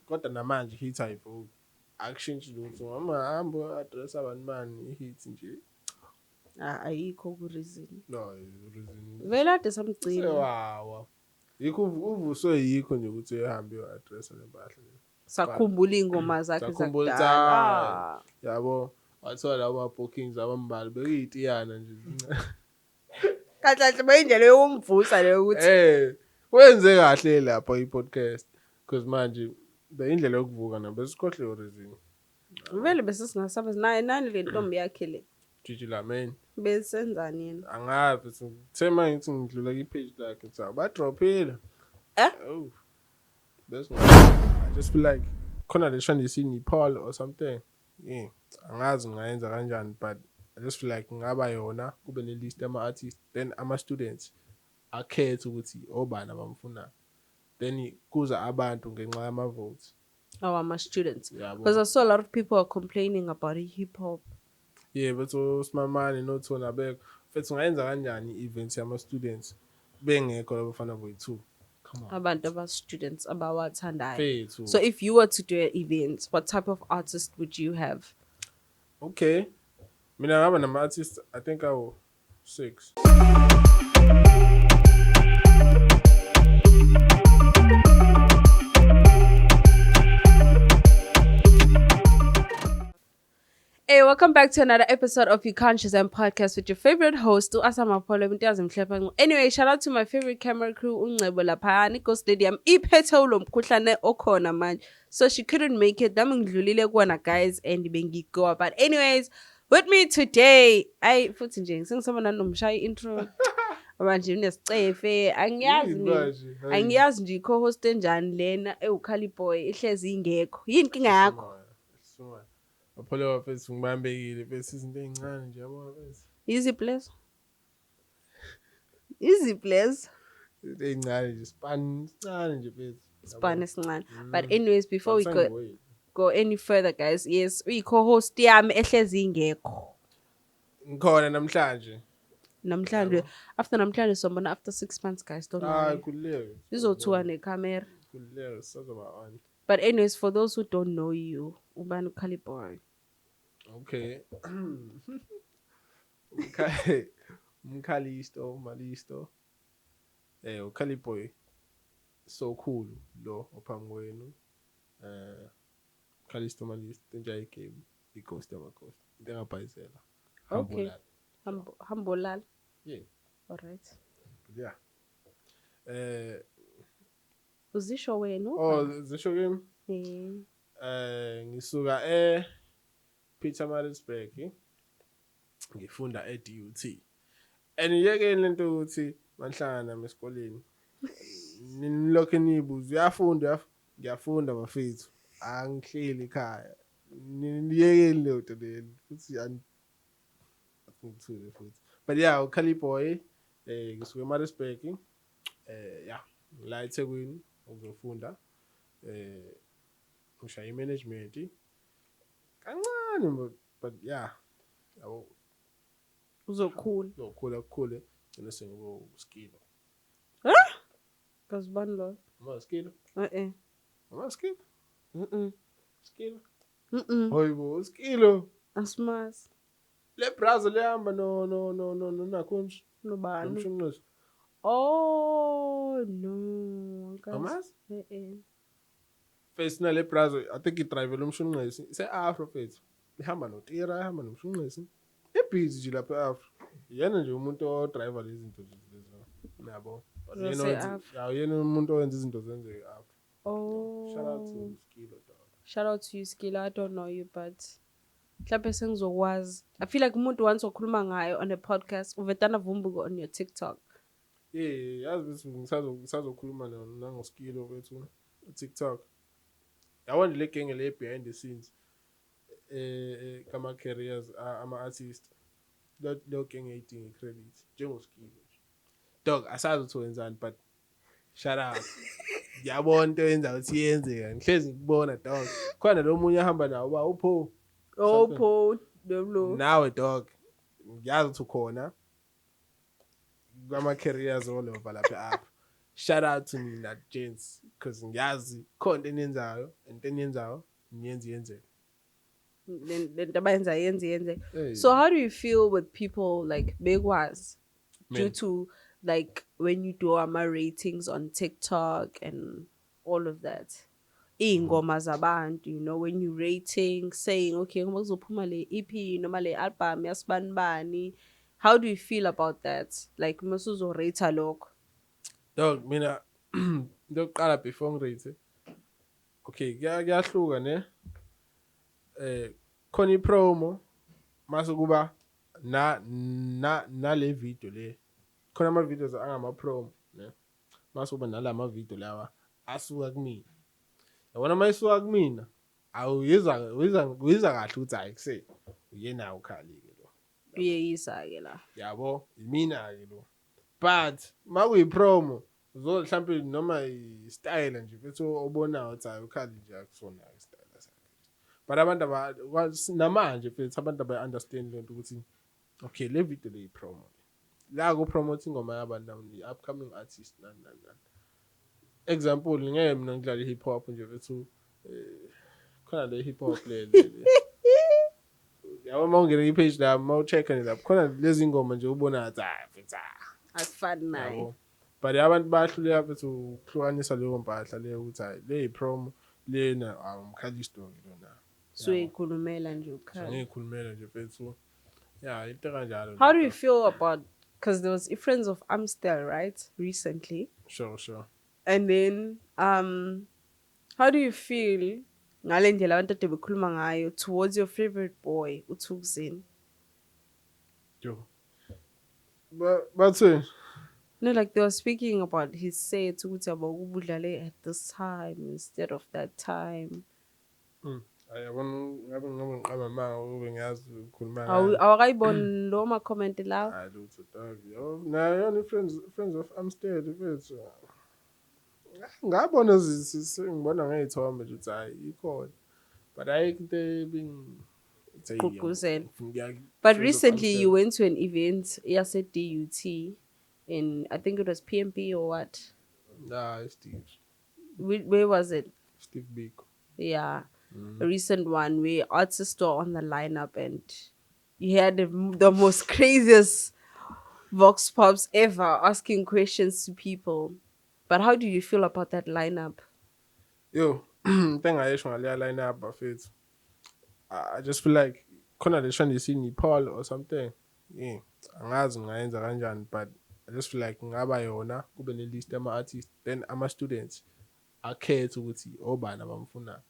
kodwa namanje hit ayivuki akushintshe lutho amahambo address abantu bani hit nje ayikho ku reason no reason vele ade samgcina sewawa yikho uvuswe yikho nje ukuthi ehambe address lempahla sakhumbula ingoma zakhe sakhumbula zakudala yabo wathola lawo bookings abambali bekuyitiyana nje kahle bayindlela yokumvusa leyo ukuthi wenze kahle lapha i-podcast because manje beyindlela yokuvuka nabo besikhohle reason vele bese singasaba nani le ntombi yakhe le Gigi Lamen besenzani yena angazi sithema ngithi ngidlula ku-page lakhe ngithi badrophile oh that's not I just feel like khona le shande sini Paul or something angazi ngayenza kanjani but I just feel like ngaba yona kube ne list ama artists then ama students akhethe ukuthi obani abamfuna then kuza abantu ngenxa yama votes our students because I saw a lot of people are complaining about hip hop but so Smamani no Thona Beko futhi ngayenza kanjani events yama students bengekho labafana boy2 come on abantu aba students abawathandayo Fethu. So if you were to do an event what type of artist would you have okay mina ngaba nama artists I think I will 6 Hey, welcome back to another episode of You Can't Shazam Podcast with your favorite host, Asama Polo. Anyway, shout out to my favorite camera crew, Ungcebo lapha Nico Stadium. Iphethe ulo mkhuhlane okhona manje. So she couldn't make it. Damngidlulile kuona guys and bengigo. But anyways, with me today, futhi nje sengisabona nomshayi intro. Manje unesicefe. Angiyazi nje co-host enjani lena eUkhali boy ihlezi ingekho. Yini inkinga yakho? Apolo wafethu ngibambekile bese izinto ezincane nje yabo bese. Easy place. Ezincane nje sincane nje bese. Span esincane. But anyways before we go any further guys, yes, co-host yami ehlezi ingekho. Ngikhona namhlanje. After namhlanje sombona after 6 months guys, don't worry. Kulele. Sizothuka necamera. Kulele sizoba on. But anyways for those who don't know you, ubani uKhali boy. Okay. Okay. Malisto. uKhali boy. So cool lo ophambi kwenu. Khalisto Malisto enjoy game. Ighost yamakhosi. Into engabhayizela. Okay. Hambolal. Yeah. All right. Yeah. Uzisho wena? Zisho game? Ngisuka Pietermaritzburg. Ngifunda DUT. And yekeni lento ukuthi manhlanga nami esikoleni. Nilokho nibuza uyafunda ngiyafunda bafethu. Angihleli ekhaya. Niyekeni le nto leli futhi angithule futhi. But yeah, uKhali boy ngisuka eMaritzburg. Yeah, la eThekwini ukuzofunda ngishaya management. Kancane but yeah. Yabo uzokhula gcina sengibo skilo. Kasibani lo? Uma skilo? Uma skilo? Skilo? Hoyibo skilo. Asmas. Le brazo lehamba no nakhonje. Nobani? Nomshunqisi. Oh no. Amas? Face na le brazo I think idrive lomshunqisi. Se-Afro face. Ihamba noTira, ihamba nomshunqisi. Ebhizi nje lapha eAfro. Yena nje umuntu odriver lezi zinto lezo. Yabo. Yena umuntu owenza izinto zenzeke eAfro. Oh. Shout out to Skilo dog. Shout out to you Skilo. I don't know you but mhlawumbe sengizokwazi. I feel like umuntu once okhuluma ngayo on a podcast uvetana vumbuko on your TikTok. Yeah, yazi ngisazokhuluma nangoSkilo wethu TikTok. Yawona le genge le behind the scenes. Kama careers ama artists lo genge idinga credit njengoSkilo. Dog asazi ukuthi wenzani but shout out. Yabona into yenza ukuthi yenzeka. Ngihlezi ngikubona dog. Khona lo munye ahamba nawo ba upho. Upho lo. Nawe dog. Ngiyazi ukuthi ukhona. Kwama careers all over lapha apha. Shout out to Nina Gents. because ngiyazi khona into eniyenzayo into eniyenzayo niyenzeke. lento abayenza yenze. Hey. So how do you feel with people like bekwazi due Men. to like when you do ama ratings on TikTok and all of that? Iy'ngoma zabantu, you know, when you rating, saying, okay, uma kuzophuma le EP noma le album yasibani bani. How do you feel about that? Like rate lokho. Dog, mina into yokuqala before ngirate. Okay, kuyahluka ne. Khona ipromo mase kuba nale video le. Khona ama videos angama promo ne. Mase kuba nalama video lawa asuka kumina. Yabona mayisuka kumina awuyiza kahle ukuthi hayi kuse uyena ukhali ke lo. Uyeyisa-ke la. Yabo imina ke lo. But makuyi promo mhlawumbe noma i-style nje bese obonayo ukuthi hayi ukhali nje akusona i-style sakhe. But abantu namanje futhi abantu understand lento ukuthi okay le video le promo la ku promote ingoma yabantu i-upcoming artist nani. Example ngeke mina ngidlala hip hop nje bethu khona le hip hop le yabo mawungena i-page la mawucheck la khona lezi ngoma nje ubona ukuthi futhi akufani naye. yabo. But abantu bayahluleka bethu ukuhlukanisa leyo mpahla leyo ukuthi hayi le promo lena umkhali story lona. So ikhulumela nje ukhali. Ngikhulumela nje bethu yeah into kanjalo. How do you feel about, because there was Friends of Amstel, right, recently? Sure. And then how do you feel ngale ndlela abantu ade bekhuluma ngayo towards your favorite boy uThukzin? Yo. But No, like they were speaking about his sets ukuthi abakubudlale at this time instead of that time. ayabona ngabe ngiqamba manga ube ngiyazi ukukhuluma Awakayibona lo ma comment lawo? I lutho dog yo nayo friends of Amstel bethu ngabona ngibona ngeyithombe nje ukuthi hayi ikhona but ayikho into Gqugquzela. But recently you went to an event yase DUT in, I think it was PMP or what? Nah, Steve. Where was it? Steve Biko. Yeah. A recent one where artists were on the lineup and you had the most craziest vox pops ever asking questions to people. But how do you feel about that lineup? Yo, into engayisho ngaleya lineup bafethu. I just feel like khona le shani sini Paul or something. Yeah, angazi ngayenza kanjani but I just feel like ngaba yona kube ne list ama artists then ama students akhethe ukuthi obani abamfuna.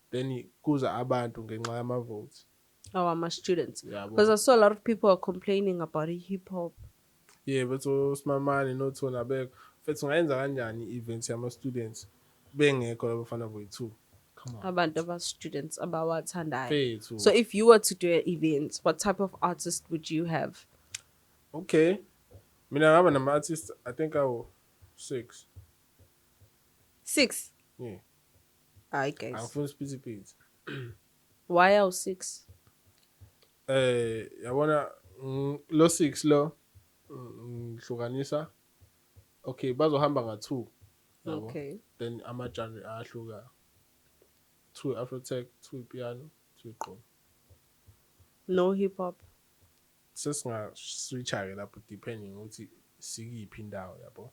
Then kuza abantu ngenxa yama votes. Oh, I'm a student. Yeah, because I saw a lot of people are complaining about hip hop. Yeah, but so Smamani no Tona Bek. Fethu ngayenza kanjani events yama students bengekho labafana boyithu. Come on. Abantu aba students abawathandayo. Fethu. So if you were to do an event, what type of artist would you have? Okay. Mina ngaba nama artists I think I will 6. 6? Yeah. I guess. Angifuna specifics. Why are 6? Yabona lo 6 lo ngihlukanisa. Okay, bazohamba nga2. Okay. Then ama genre ahluka. 2 Afrotech, 2 piano, 2 gqom. No hip hop. Sesinga switcha ke lapho depending ukuthi sikiphi indawo yabo.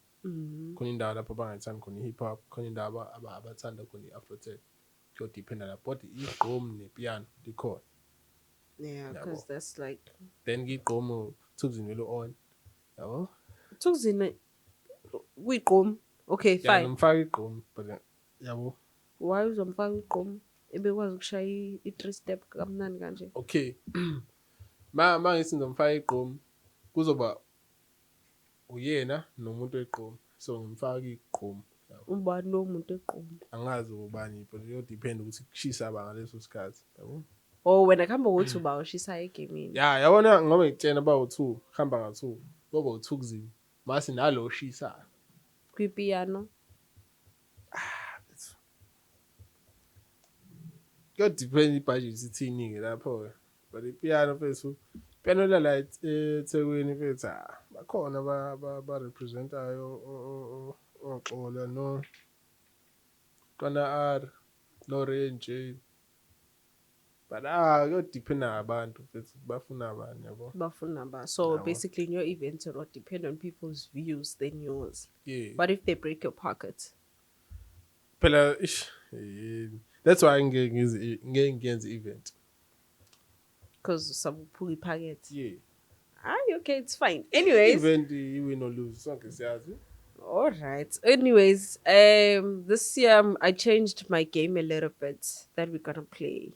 Khona indawo lapho bangayithanda khona hip hop, khona indawo abathanda khona iAfrotech. Kuyo depend lapho but igqom nepiano likhona. Yeah, because that's like. Then igqom Thukzin velo on. Yabo? Thukzin kuyigqom. Okay, fine. Yeah, ngimfaka igqom but yabo. Why uzomfaka igqom? Ebekwazi ukushaya i3 step kamnandi kanje. Okay. Ngithi ngimfaka igqom kuzoba uyena nomuntu egqom. So ngimfaka igqom. Ubani lo muntu egqom? Angazi ubani but yo depend ukuthi kushisa ba ngaleso sikhathi. Yabo? Oh, when I come ukuthi uba ushisa egamini. Yeah, yabona ngoba ngitshena ba u2, khamba nga2. Boba uThukzin. Mase nalo shisa. Kwipiano. Kuyo depend ibudget ithini ke lapho. But ipiano fethu piano la eThekwini fethu bakhona ba representayo oxola no Kona R, no range. But kuyodependa ngabantu mfethu bafuna abani yabo. Bafuna ba. So Yabo. basically, in your events will not depend on people's views than yours. Yeah. What if they break your pocket? Phela that's why ngeke ngenze event. Because some pull pocket. Yeah. Okay, it's fine. Anyways. Event you win or lose, sonke siyazi. All right. Anyways, this year I changed my game a little bit that we're gonna play.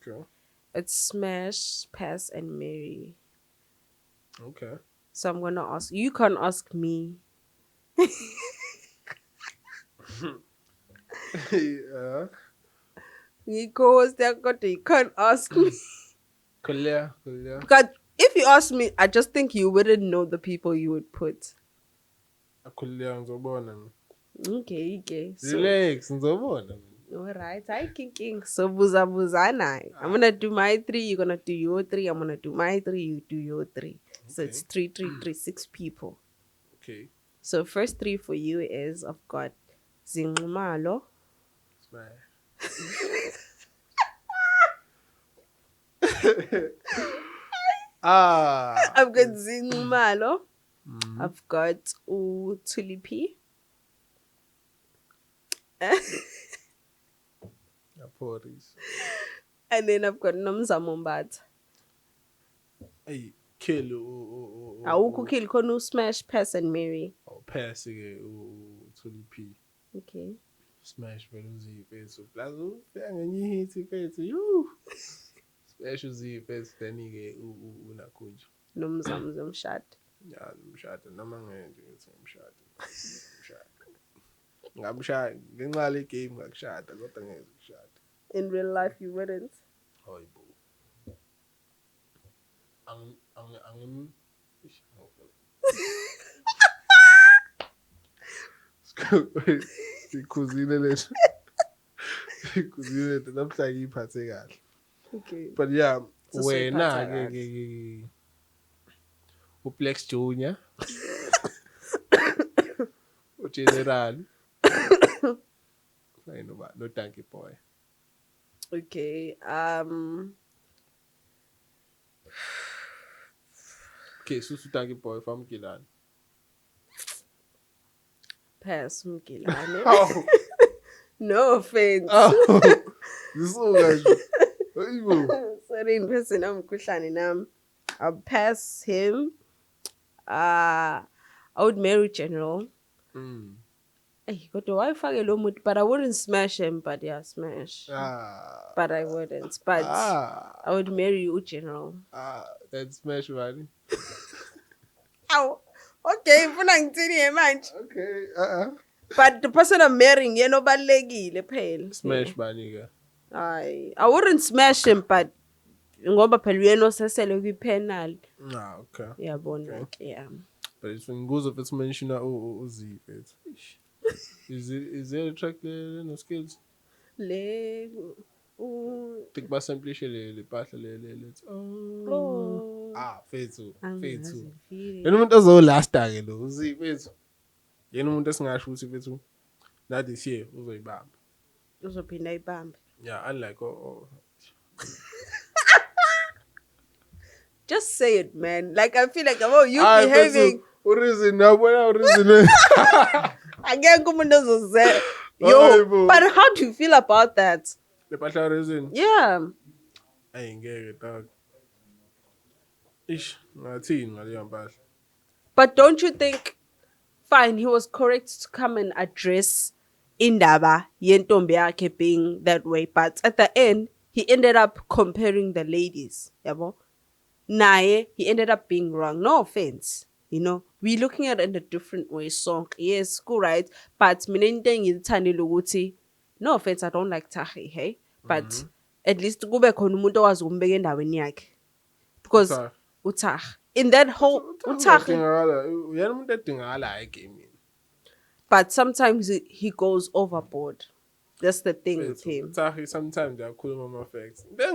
Okay. It's Smash, Pass, and Marry. Okay. So I'm gonna ask. You can't ask me. Yeah. Because you can't ask me. Clear. Because if you ask me, I just think you wouldn't know the people you would put. Clear ngizobona. Okay. So, Relax ngizobona. all right, I king. So buzana. I'm gonna do my 3. You're gonna do your 3. I'm gonna do my 3. You do your 3. So it's 3, 6 people. Okay. So first 3 for you is I've got Zinxumalo. I've got Zinxumalo. I've got Tulipi. And then I've got Nomzamombat. Hey, kill Awukho kill khona Smash, Pass and Marry. Oh, pass ke Tulipi. Okay. Smash vele uziphethu. Plus ngenye hit ifethu. Yu. Smash uziphethu then ke unakhunja. Nomzamshad. Ya, umshado noma ngenje ngithi umshado. Ngamshada ngenxa le game ngakushada kodwa ngeke ukushada. In real life you wouldn't. Hayibo. Angim Sikhuzile lethu. Sikhuzile lethu namhla ngiyiphathe kahle. Okay. But yeah, So wena siyiphatha ke uPlex Junior. General. I know no Donkey Boy. Okay. Okay, Susu Donkey Boy from Gilan. Pass Mkilane. Oh. No offense. Oh. This is all guys. Sorry, in person I'm Kushani. I'll pass him. I would marry General. Hey, got the Wi-Fi but I wouldn't smash him, but yeah, smash. But I wouldn't. But I would marry you, General. That's smash money. Ow. Okay, manje. Okay, But the person I'm marrying, nobalekile phela. Smash money ke. I wouldn't smash him, but ngoba phela uyena osesele kwi-penal. Okay. Yabona ke, yeah. But it's when goes of it's mention Uzi. Is there a track there no skills? Think about simply le pahla let's fethu. Yena umuntu ozolasta ke lo Uzi fethu. Yena umuntu esingasho ukuthi fethu na this year uzoyibamba. Uzophinda ibambe. Yeah, unlike Just say it, man. Like I feel like you behaving. Reason now, what reason? Again, yo, but how do you feel about that? The pahla reason. Yeah. I ain't get it, dog. Ish, ngathini ngaleyo mpahla. But don't you think, fine, he was correct to come and address indaba yentombi yakhe being that way, but at the end, he ended up comparing the ladies, yabo? Naye, he ended up being wrong. No offense, we're looking at it in a different way. So, yes, cool, right? But no offense, I don't like Tahi, hey? But at least kube khona umuntu owazi ukumbeka endaweni yakhe. Because Utah. In that whole but sometimes he goes overboard. That's the thing with him. Sometimes they are cool mama facts. Vele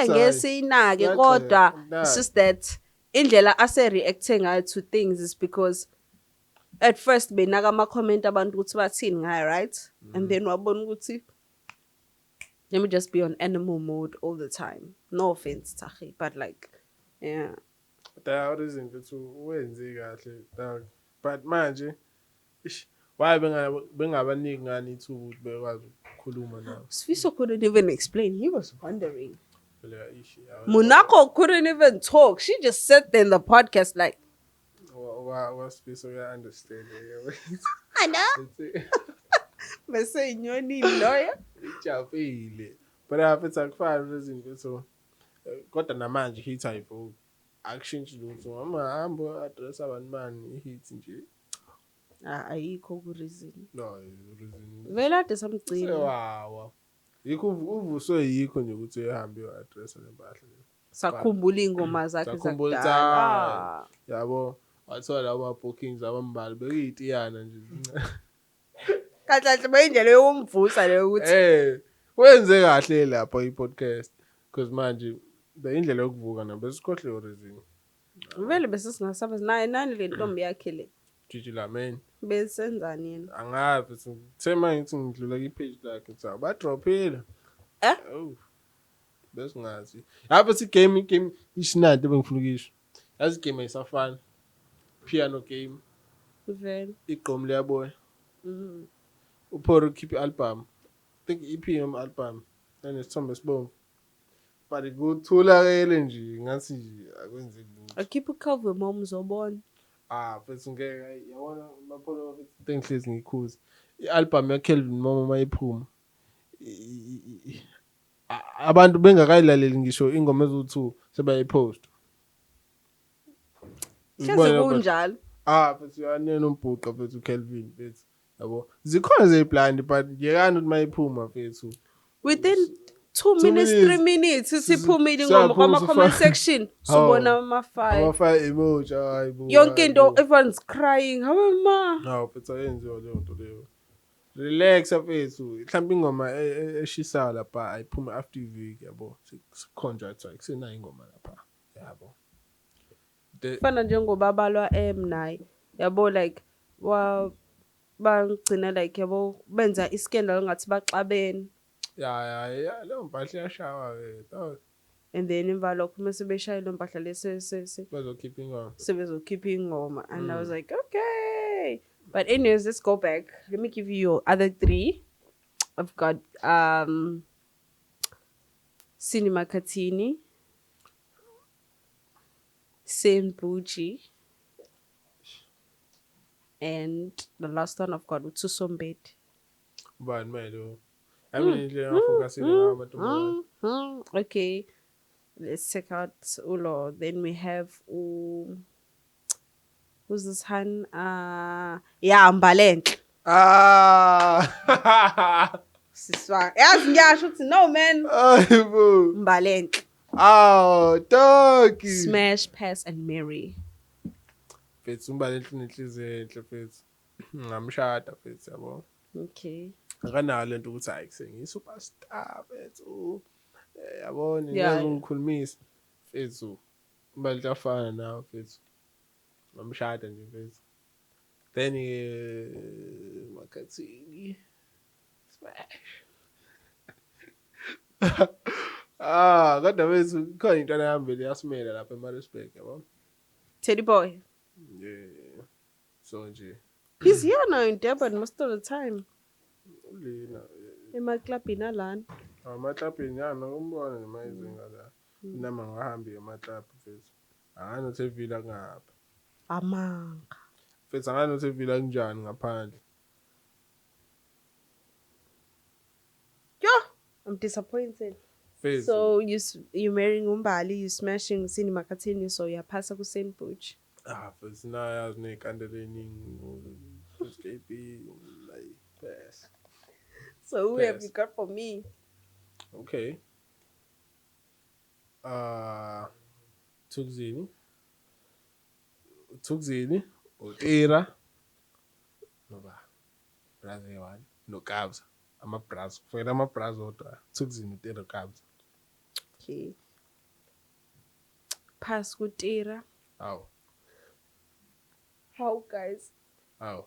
ngesiyinake kodwa it's just that indlela ase reacting to things is because at first benaka ama-comment abantu ukuthi bathini ngayo, right? And then wabona ukuthi let me just be on animal mode all the time. No offense, Tahi, but like, yeah. Da reason ukuthi wenze kahle dog. But manje why bengabaniki ngani ithuba ukuthi bekwazi ukukhuluma nawe. Sfiso couldn't even explain. He was wondering. Yeah, Monaco couldn't even talk. She just sat there in the podcast like, what's Sfiso I understand. I know. But say you need lawyer. Ijabile. But after akufani reason so kodwa namanje hit type akushintshe lutho amahamba address abantu mani hit nje. Ayikho ku reason. No, reason. Vele ade samgcina. Wow. Yikho uvuswe yikho nje ukuthi ehambe address lempahla. Sakhumbula ingoma zakhe Sakhumbula zakudala. Yabo, wathola ama bookings abambali bekuyitiyana nje. Kahle bayindlela yokumvusa leyo ukuthi wenze kahle lapha i-podcast because manje beyindlela yokuvuka nabo besikhohle reason. vele bese singasaba naye nani le ntombi yakhe le. Gigi Lamen. Besenzani yena? Angazi sithema ngithi ngidlula ku-page lakhe tsa ba drophile. Oh. Besingazi. Lapha si game ishinade bengifuna ukisho. Yazi game ayisafani. Piano game. Vele. Igqomo liyaboya. Uphoro keep album. Think EP album. Nesithombe sibomvu. But kuthulakele nje ngathi nje akwenze lutho. Akhipha cover mom uzobona. Mfethu ngeke yabona mapholo tengihlezi ngikhuza. I-album yaKelvin Momo mayiphuma. Abantu bengakayilaleli ngisho ingoma ezu2 sebayipost. Hleze kunjalo. Mfethu yanena umbhuqa mfethu uKelvin mfethu. Yabo. Zikhona zeblind but ngiyekani ukuthi mayiphuma mfethu. Within 2 minutes, 3 minutes, siphumile ingoma kwama-comment section. Subona ama-5. Ama-5 emoji, hayibo. Yonke into, everyone's crying. Hawe ma. Mfethu ayenziwa leyo nto leyo. Relax mfethu. Mhlawumbe ingoma eshisayo lapha ayiphuma after week yabo. Contract like sina ingoma lapha. Yabo. Fana njengoba abalwa naye. Yabo like bangcina like yabo benza iskandal ngathi baxabene. Yeah, leyo mpahla iyashawa ke. And then emva lokho mase beshaya lo mpahla lese Bazokhipha ingoma. Sebezokhipha ingoma. And I was like, okay. But anyways, let's go back. Let me give you your other 3. I've got Cinema Katini, Saint Bucci, and the last one I've got Utsusombet. But man, I mean, focusing on okay, let's check out Ulo. Then we have who's this one? Mbalenhle. Siswa. Yazi ngiyasho ukuthi no man. Hayibo. Mbalenhle. Doggy. Smash, pass and marry. Mfethu Mbalenhle nenhliziyo enhle mfethu. Ngamshada mfethu yabo. Okay. Akanalo lento ukuthi hayi kusengiyi superstar mfethu. Yabona ngiyazi ungikhulumisa mfethu. Mbalenhle afana nawe mfethu. Ngamshada nje mfethu. Then Makhathini smash. Kodwa mfethu khona into ehambile yasimela lapha eMaritzburg yabo. Teddy boy. Yeah. So nje. He's here now in Durban most of the time. Ulina. Emaklabhini alana. Amaklabhini yana umbona nemayizinga la. Nama ngahambi emaklabhi mfethu. Anganothi evila ngapha. Amanga. Mfethu anganothi evila kunjani ngaphandle. I'm disappointed. Mfethu. So you marrying Umbali, you smashing Cinema Katini, so you're passing with Saint Bucci. Mfethu nayazi nekandela eningi. KP like pass. So who have you got for me? Okay. Thukzini, Utira, noba, Brazil one, no Kabza. I'm a Braz. For I'm a Braz odwa. Thukzini Utira Kabza. Okay. Pass Utira. How? How guys? Aw.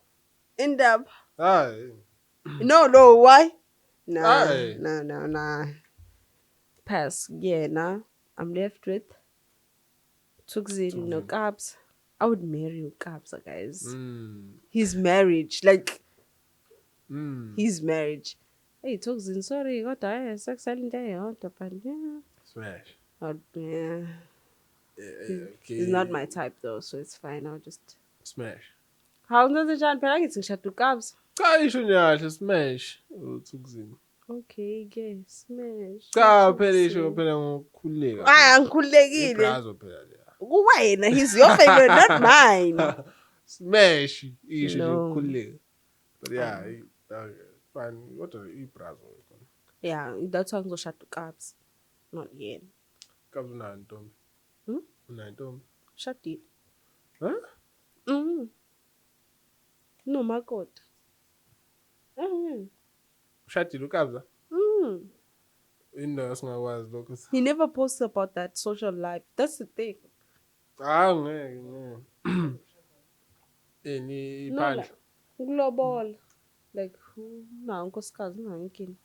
Indaba. Hayi. No, why? Nah, Aye. nah. Pass. Yeah, nah. I'm left with Tukzin, no Thukzin. Kabs. I would marry Kabs, guys. Mm. His marriage, like Mm. his marriage. Hey, Tukzin, sorry, got I sex and day, but yeah. Smash. Yeah. Okay. He's not my type though, so it's fine. I'll just. Smash. How does the John Pelagis and Shatu Kabs? Cha isho nyahle smash. Uthukzini. Okay, okay, smash. Cha phela isho phela ngokukhuleka. Angikhululekile. Ibrazo phela leya. Kuwena, he's your favorite, not mine. Smash isho nje No. ukukhuleka. But yeah, fine. What are ibrazo? Yeah, that song's a Shatu Kabs. Not yet. Kabs unayo ntombi. Hmm? Unayo ntombi. Shati. Huh? No, my God. Ushadile uKabza? Mm. Into singakwazi lokho. He never posts about that social life. That's the thing. Ngeke. Ni No, phandle. like, global. Like, no, unkosikazi ungankingi.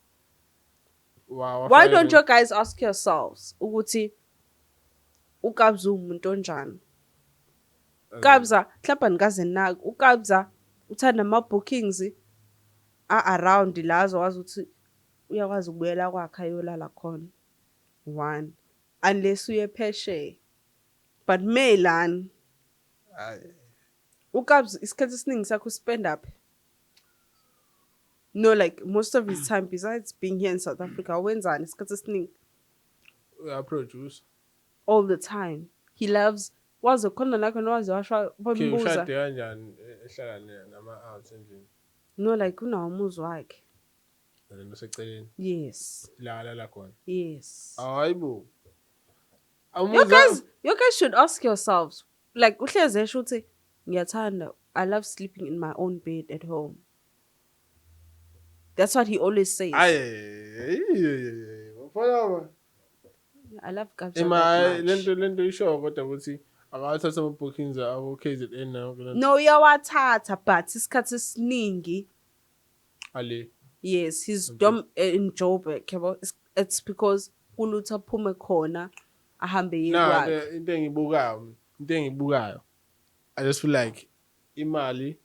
Why don't you guys ask yourselves ukuthi uKabza umuntu onjani? uKabza mhlawumbe nikaze naku uKabza uthanda ama bookings around la azowazi ukuthi uyakwazi ukubuyela kwakhe ayolala khona. One, unless uye phesheya. But Melan uKabza isikhathi esiningi sakho spend up. No, like most of his time besides being here in South Africa, wenzani isikhathi esiningi? Produce. All the time. He loves wazi khona nakho nowazi washo Okay, bambuza. ushade kanjani ehlala nama out endlini? No, like unawo umuzi wakhe. Lento seceleni. Yes. La khona. Yes. Hayibo. You guys should ask yourselves. Like uhleze esho uthi ngiyathanda. I love sleeping in my own bed at home. That's what he always says. I love Kabza that much. Lento isho kodwa ukuthi akathatha ama bookings abo KZN nayo. No, uyawathatha but isikhathi esiningi. Ale. Yes, he's in Joburg. It's because kulutho aphume khona ahambe yikwakhe. Into engibukayo. I just feel like imali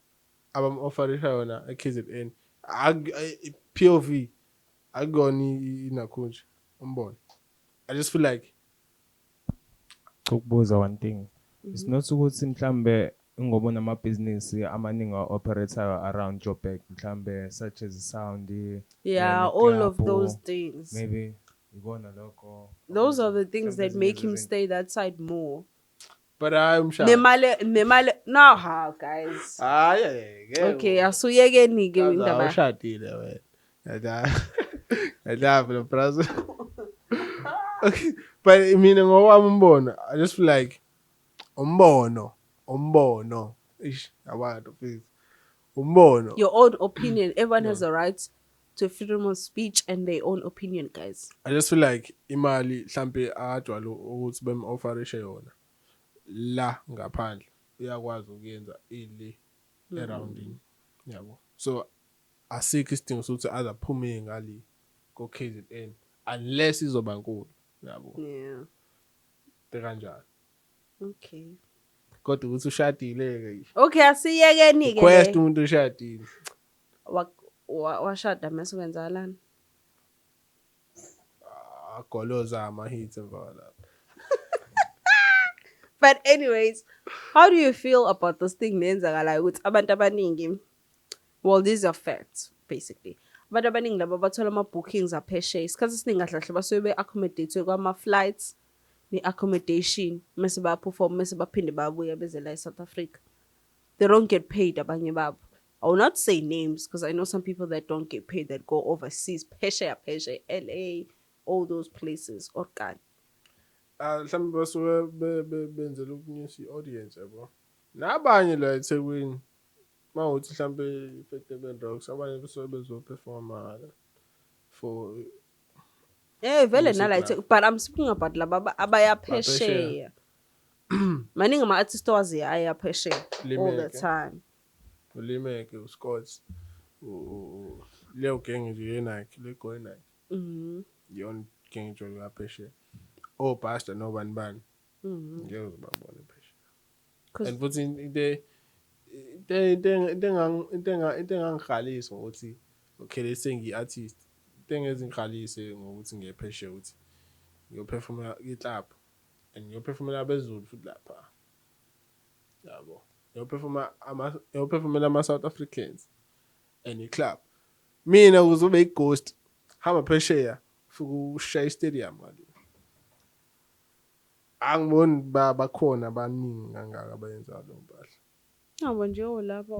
abam-offerisha yona eKZN POV akuyona inakhunje umbona. I just feel like ukubuza one thing. It's not ukuthi mhlambe ngobona ama business amaningi operator around Joburg mhlambe such as Sound. Yeah, all of those things. Maybe ibona lokho. Those are the things that make him stay that side more. but I'm sure. Nemali now how guys. Okay, asuyekeni ke indaba. Ushadile wena. Yadla phela brazo. Okay, but mina ngowami umbono, I just feel like umbono. Ish, abantu please. Umbono. Your own opinion. Everyone has a right to freedom of speech and their own opinion, guys. I just feel like imali mhlambe ajwalo ukuthi bem-offerishe yona la ngaphandle uyakwazi ukuyenza ile arounding yabo. So asikho isidingo sokuthi azaphume ngali ko KZN unless izoba nkulu yabo. Yeah. Kanjani. Okay. Kodwa ukuthi ushadile ke. Okay, asiyekeni ke. Quest umuntu ushadile. Washada mase wenzalana. Agoloza ama hits emva lapha. But anyways, how do you feel about this thing nenzakalayo ukuthi abantu abaningi, well, these are facts basically. Abantu abaningi laba bathola ama bookings aphesheya. Isikhathi esiningi kahle kahle basuke be-accommodate kwama flights ne-accommodation mase bayaperform mase baphinde babuya beze la eSouth Africa. They don't get paid abanye babo. I will not say names because I know some people that don't get paid that go overseas. Phesheya, LA, all those places. Or God. Mhlawumbe basuke benzela ukunyusa i-audience yabo. Nabanye la eThekwini mawuthi mhlawumbe i-Festival Rocks abanye basuke bezoperforma for Vele nala but I'm speaking about laba abaya phesheya. Maningi ama artists wazi aya phesheya all the time. uLimeke, uScott, leyo gang nje yeNike, lego yeNike. Yona gang nje yaphesheya. Basta nobani bani. Ngeke uzobabona phesheya. And futhi into engangikhalisa ukuthi okay lesengiyi-artist. Into engezingikhalise ngokuthi ngiyephesheya ukuthi ngiyophefomela i-club and ngiyophefomela abeZulu futhi lapha. Yabo. Ngiyophefomela ama-South Africans and i-club. Mina kuzobe i-ghost hamba phesheya ufike ushaya i-stadium ngale. Angiboni bakhona abaningi kangaka abayenza leyo mpahla. Ngabo nje olapha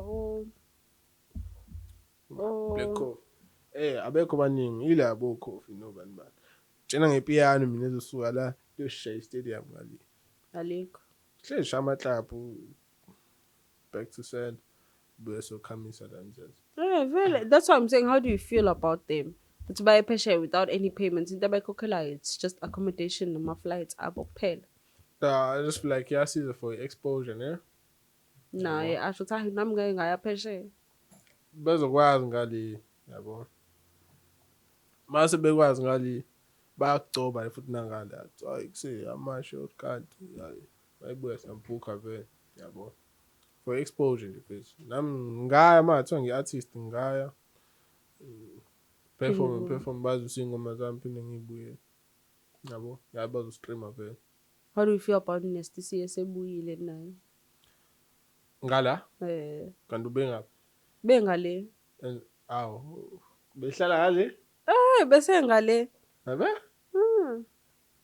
Black Coffee. Abekho baningi ilabo Coffee nobani bani. Tshena ngepiano mina ezosuka la yoshaya i-stadium ngale. alikho. Hlesha ama-club back to send bese khamisa la nje. Vele, that's what I'm saying. How do you feel about them? Ukuthi bayephesheya without any payments. Into abayikhokhelayo, it's just accommodation noma flights abo kuphela. I just feel like yasiza for exposure, ne? Naye asho ukuthi hayi nami ngeke ngaya phesheya. Bezokwazi ngale, yabo. Mase bekwazi ngale bayagcoba futhi nangale. Hayi kuse amasho kanti hayi bayibuya sambuka vele, yabo. For exposure nje phezulu. Nami ngaya mathiwa ngi-artist ngaya. Perform bazi ingoma zami phinde ngibuye. Yabo, yabazo streamer vele. How do you feel about Nasty C esebuyile naye? Ngala? Kanti ubengaphi? Bengale. Behlala ngale? Bese ngale. Abe?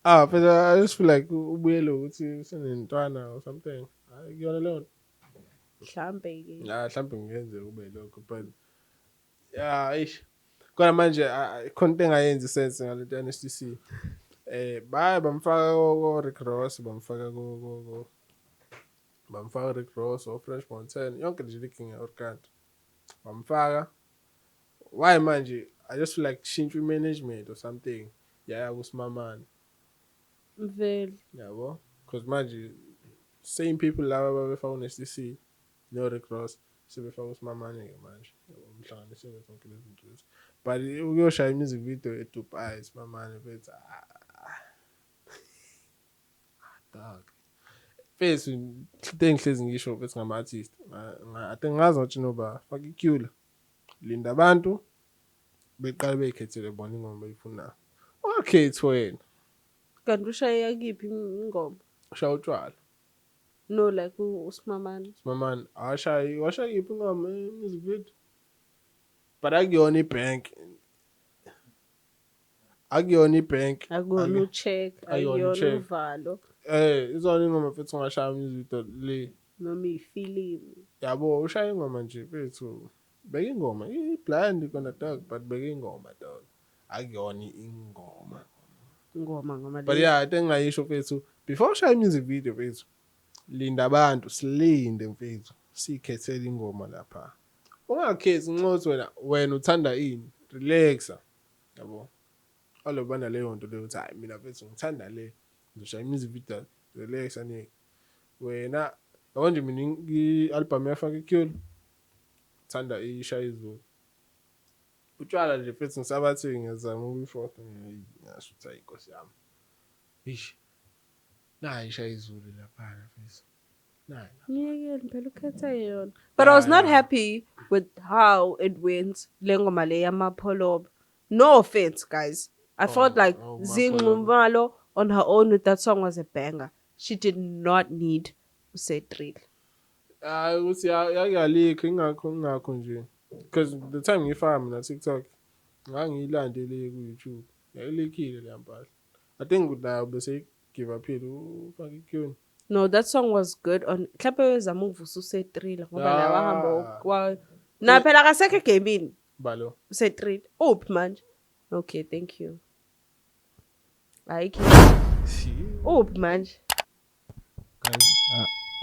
But I just feel like ubuyele ukuthi senentwana or something. Hayi kuyona leyo. Mhlambe ke. Mhlambe ngenze kube lokho but ish. Kodwa manje khona into engayenzi sense ngalento yaNSTC. Bamfaka ko Rick Ross, bamfaka Rick Ross or Fresh Mountain, yonke nje liking eOrlando. Bamfaka. Why manje? I just feel like change management or something. Yeah, kuSimamane. Vele. Yabo. Because manje same people laba babefaka uNSTC, no Rick Ross, sebefaka uSimamane ke manje. Yabo umhlanganise zonke lezi zinto lezi. But uyoshaya music video eDubai Simamane bethi dog. Face into engihlezi ngisho bethi ngama-artist. I think ngazi ukuthi noba faka iqueue. Linda abantu beqale beyikhethele bona ingoma abayifunayo. Wakhethe wena. Kanti ushaya yakiphi ingoma? Ushaya utshwala. No, like uSimamane. Simamane washa yiphi ingoma music video. But akuyona ibank. Akuyona ibank. Akuyona ucheck, akuyona uvalo. Izona ingoma mfethu ngashaya music video le. Noma ifilimu. Yabo ushaya ingoma nje mfethu. Beka ingoma i-blind kona dog but beka ingoma dog. Akuyona ingoma. Ngoma But yeah, I think ngayisho mfethu before ushaya music video mfethu. Linda abantu silinde mfethu. Sikhethele ingoma lapha. Ungakhethi nxothi wena uthanda ini? Relaxa. Yabo. Alobana leyo nto leyo uthi hayi mina mfethu ngithanda le. Ngizoshaya music video. Relaxa ni. Wena yonke mina i-album yafaka iqueue. Thanda ishaya izulu. Utshwala nje mfethu ngisabathi ngiyazama ukuyifotha ngasho ukuthi ayinkosi yami. Ish. Nayi ishaya izulu lapha mfethu. But I was not happy with how it went. Lengoma le yamaPholoba. No offense, guys. I felt like Zinxumalo on her own with that song was a banger. She did not need uSetril. Ukuthi yayalikho ingakho nje. Because the time ngifaka mina TikTok ngangiyilandele ku YouTube. Yayilikile le mpahla. I think nayo bese give up ufaka iqueue. No, that song was good on Mhlawumbe wezama ukuvusa uSetril ngoba la wahamba na phela akasekho egamini. Balo. uSetril. Manje. Okay, thank you. Ayikho. Manje. Guys,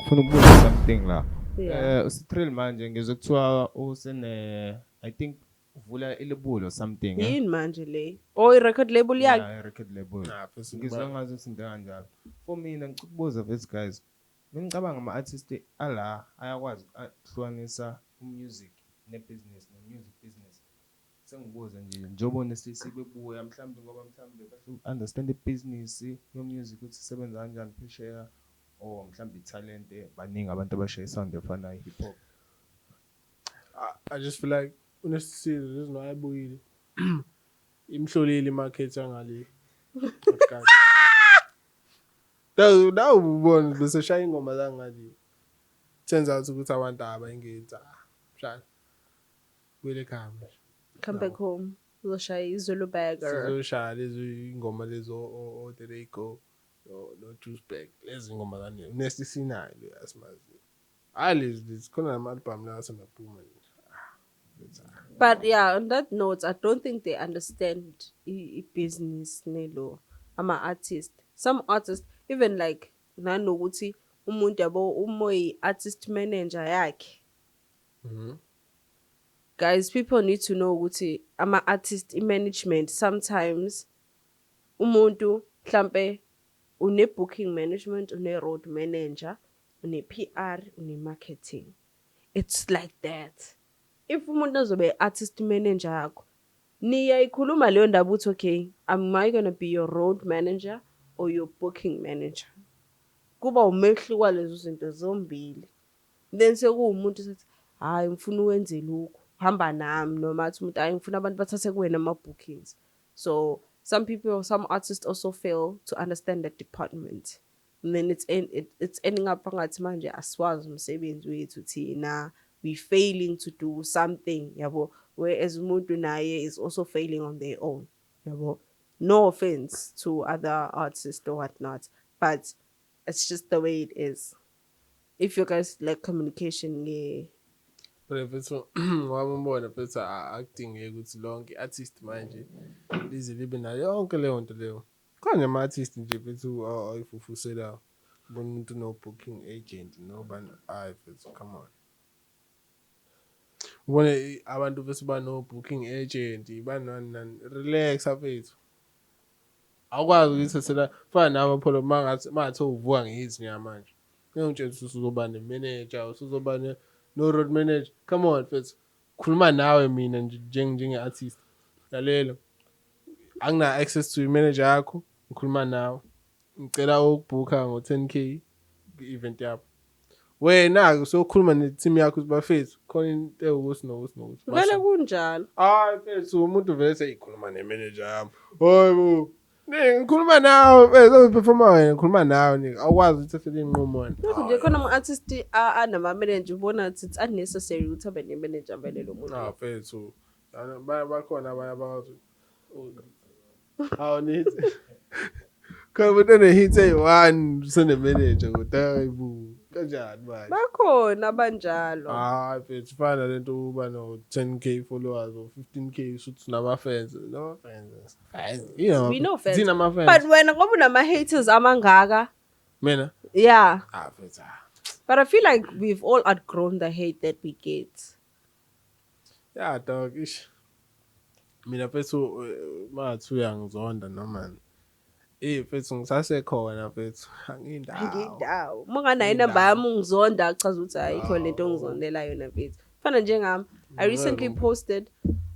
ufuna ukubuza something la. Yeah. uSetril manje ngizokuthiwa usene I think uvula ilebula or something. Yini manje le? I-record label yakhe. Yeah, record label. Ngizwa ngathi izinto kanjalo. For mina ngikubuza vese guys. Ngicabanga ama-artist ala ayakwazi ukuhlukanisa music ne-business ne-music business sengibuza nje njengobona sibebuya mhlawumbe ngoba mhlawumbe bahle understand ibhizinisi yo-music ukuthi isebenza kanjani phesheya or mhlawumbe ithalent baningi abantu abashaya isound efanayo hip hop. I just feel like unesizwe reason why ayibuyile imhlolile imarket yangale. Ubona bese shaya ingoma zangale. Turns out ukuthi abantu abayingenzi mshana. Kwele ekhaya manje. Come back home. Uzoshaya izolo bagger. Sizoshaya lezi ingoma lezo o Dereko no Juice Bag. Lezi ingoma zane. Unesti sinayo asimazi. Lezi khona nama-album la asenaphuma nje. But yeah, on that note, I don't think they understand business nelo. I'm an artist. Some artists, even like nanokuthi umuntu yabo umoyi artist manager yakhe. Guys, people need to know ukuthi ama artist management sometimes umuntu mhlambe une booking management, une road manager, une PR, une marketing. It's like that. If umuntu azobe artist manager yakho, niyayikhuluma leyo ndaba uthi okay, am I going to be your road manager or your booking manager? Kuba umehluko walezo zinto zombili. Then sekuwumuntu sethi, hayi ngifuna uwenze lokho, hamba nami noma athi umuntu hayi ngifuna abantu bathathe kuwena ama bookings. So some artists also fail to understand that department. And then it's ending up ngathi manje aswazi umsebenzi wethu thina. We failing to do something, yabo, whereas umuntu naye is also failing on their own, yabo. No offense to other artists or whatnot, but it's just the way it is. If you guys like communication, yeah. But if it's wabona phethu akudingeki ukuthi lonke artist manje lize libe nayo yonke leyo nto leyo. Khona ama artist nje phethu ayifufusela bona umuntu no booking agent no bani phethu come on. Ubone abantu bese bano booking agent banani relax afethu. Awukwazi ukuthathela fana nawe pholo mangathi uvuka ngehizinya manje. Ngiyongitshela usuzoba ne-manager, usuzoba no road manager. Come on fethu. Khuluma nawe mina njenge-artist. Lalela. Angina access to i-manager yakho, ngikhuluma nawe. Ngicela ukubooka ngo-10K i-event yakho. Wena sokhuluma ne-team yakho bafethu khona into ewukuthi nokuthi. Vele kunjalo. Fethu umuntu vele seyikhuluma ne-manager yami. Hayibo. Ngikhuluma nawe fethu performer wena ngikhuluma nawe nike. Awukwazi ukuthathela inqumo wena. Lokho nje khona ama-artist anama manager ubona ukuthi it's unnecessary ukuthi abe ne-manager vele lo muntu. Fethu. Bakhona abanye abathi awunithi. Khona umuntu one-hit eyi-1 sene-manager kodwa hayibo. Kanjani manje? Bakhona abanjalo. Fethu fana lento uba no 10K followers or 15K suthi nama-fans. No fans. You know. We know fans. Thina ama-fans. But wena ngoba unama-haters amangaka. Mina? Yeah. Fethu. But I feel like we've all outgrown the hate that we get. Yeah, dog. Mina fethu mathi uyangizonda noma fethu ngisasekhona fethu Angiyindawo. Manganayo inamba yami ungizonda achaza ukuthi ayikho lento ongizondela yona fethu. Fana njengami, I recently posted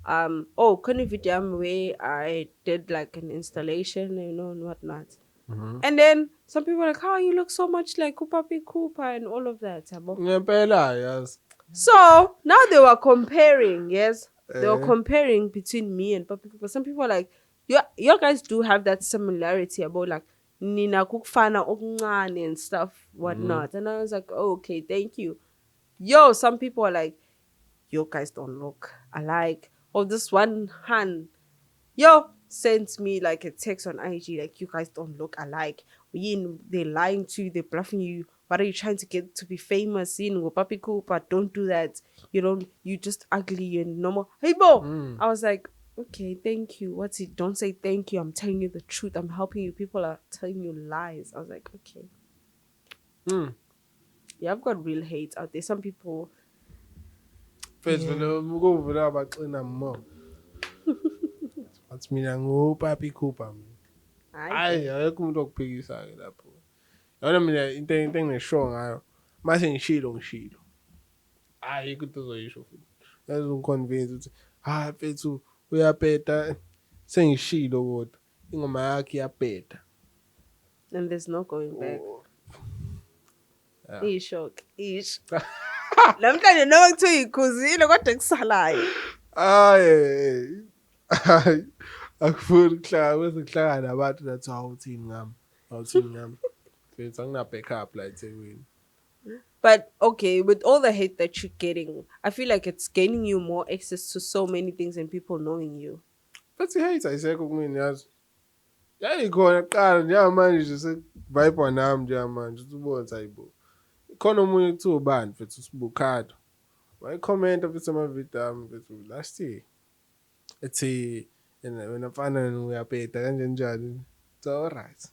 khona video yami where I did like an installation, you know, and whatnot. And then some people are like, "Oh, you look so much like Papi Cooper and all of that." Ngempela, yes. So now they were comparing, yes. They were comparing between me and Papi Cooper. Some people are like, you guys do have that similarity about like nina kukufana okuncane and stuff, whatnot. And I was like, oh, okay, thank you. Some people are like, you guys don't look alike. Or this one hand, sent me like a text on IG, like, you guys don't look alike. They're lying to you, they're bluffing you. What are you trying to get to be famous? Papi Cooper, don't do that. You just ugly and normal. Hey, Bo! I was like, okay, thank you. What's it? Don't say thank you. I'm telling you the truth. I'm helping you. People are telling you lies. I was like, okay. Yeah, I've got real hate out there. Some people. First, go over there about cleaning mom. That's me and go Papi Cooper. Ayikho umuntu okuphikisa ke lapho. Yona mina into engishonga ngayo mase ngishilo. ayikho into ozoyisho futhi yazi ungiconvince ukuthi mfethu uyapeta sengishilo kodwa ingoma yakhe iyapeta. And there's no going back. Yeah. Isho namhlanje noma kuthiwa ikhuzile kodwa kusalayo. Hayi akufuni kuhlangana nabantu nathi awuthini ngami mfethu angina backup la eThekwini. But okay, with all the hate that you're getting, I feel like it's gaining you more access to so many things and people knowing you. But i-hate ayisekho kumina yazi. Yayikhona kuqala njengamanje nje sekuvibe nami njengamanje uthi ubone hayibo. Khona omunye kuthiwa ubani mfethu usibukhado. Wayikhomenta mfethu ama-video ami mfethu last year. Ethi wena mfana uyapeta kanjani. It's all right.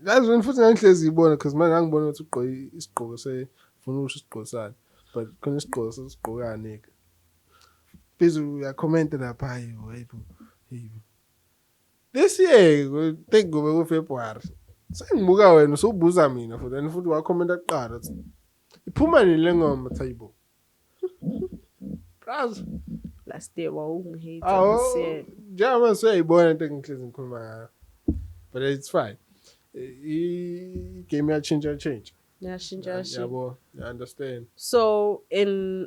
Yazi wena futhi ngangihlezi ibona because manje ngangibona ukuthi ugqoke isigqoko funa ukusho isigqoko sani but khona isigqoko sesigqokani ke. Phezulu uyakhomenta lapha hayibo. This year, think ngoba kuFebruary. Sengibuka wena usubuza mina futhi and futhi wakhomenta kuqala uthi iphuma nini le ngoma Thayibo. Braz. Last year wawungihate Oh, this year. njama seyayibona into engihlezi ngikhuluma ngayo. But it's fine. Game change. Yashintsha. Yabo, you understand. So in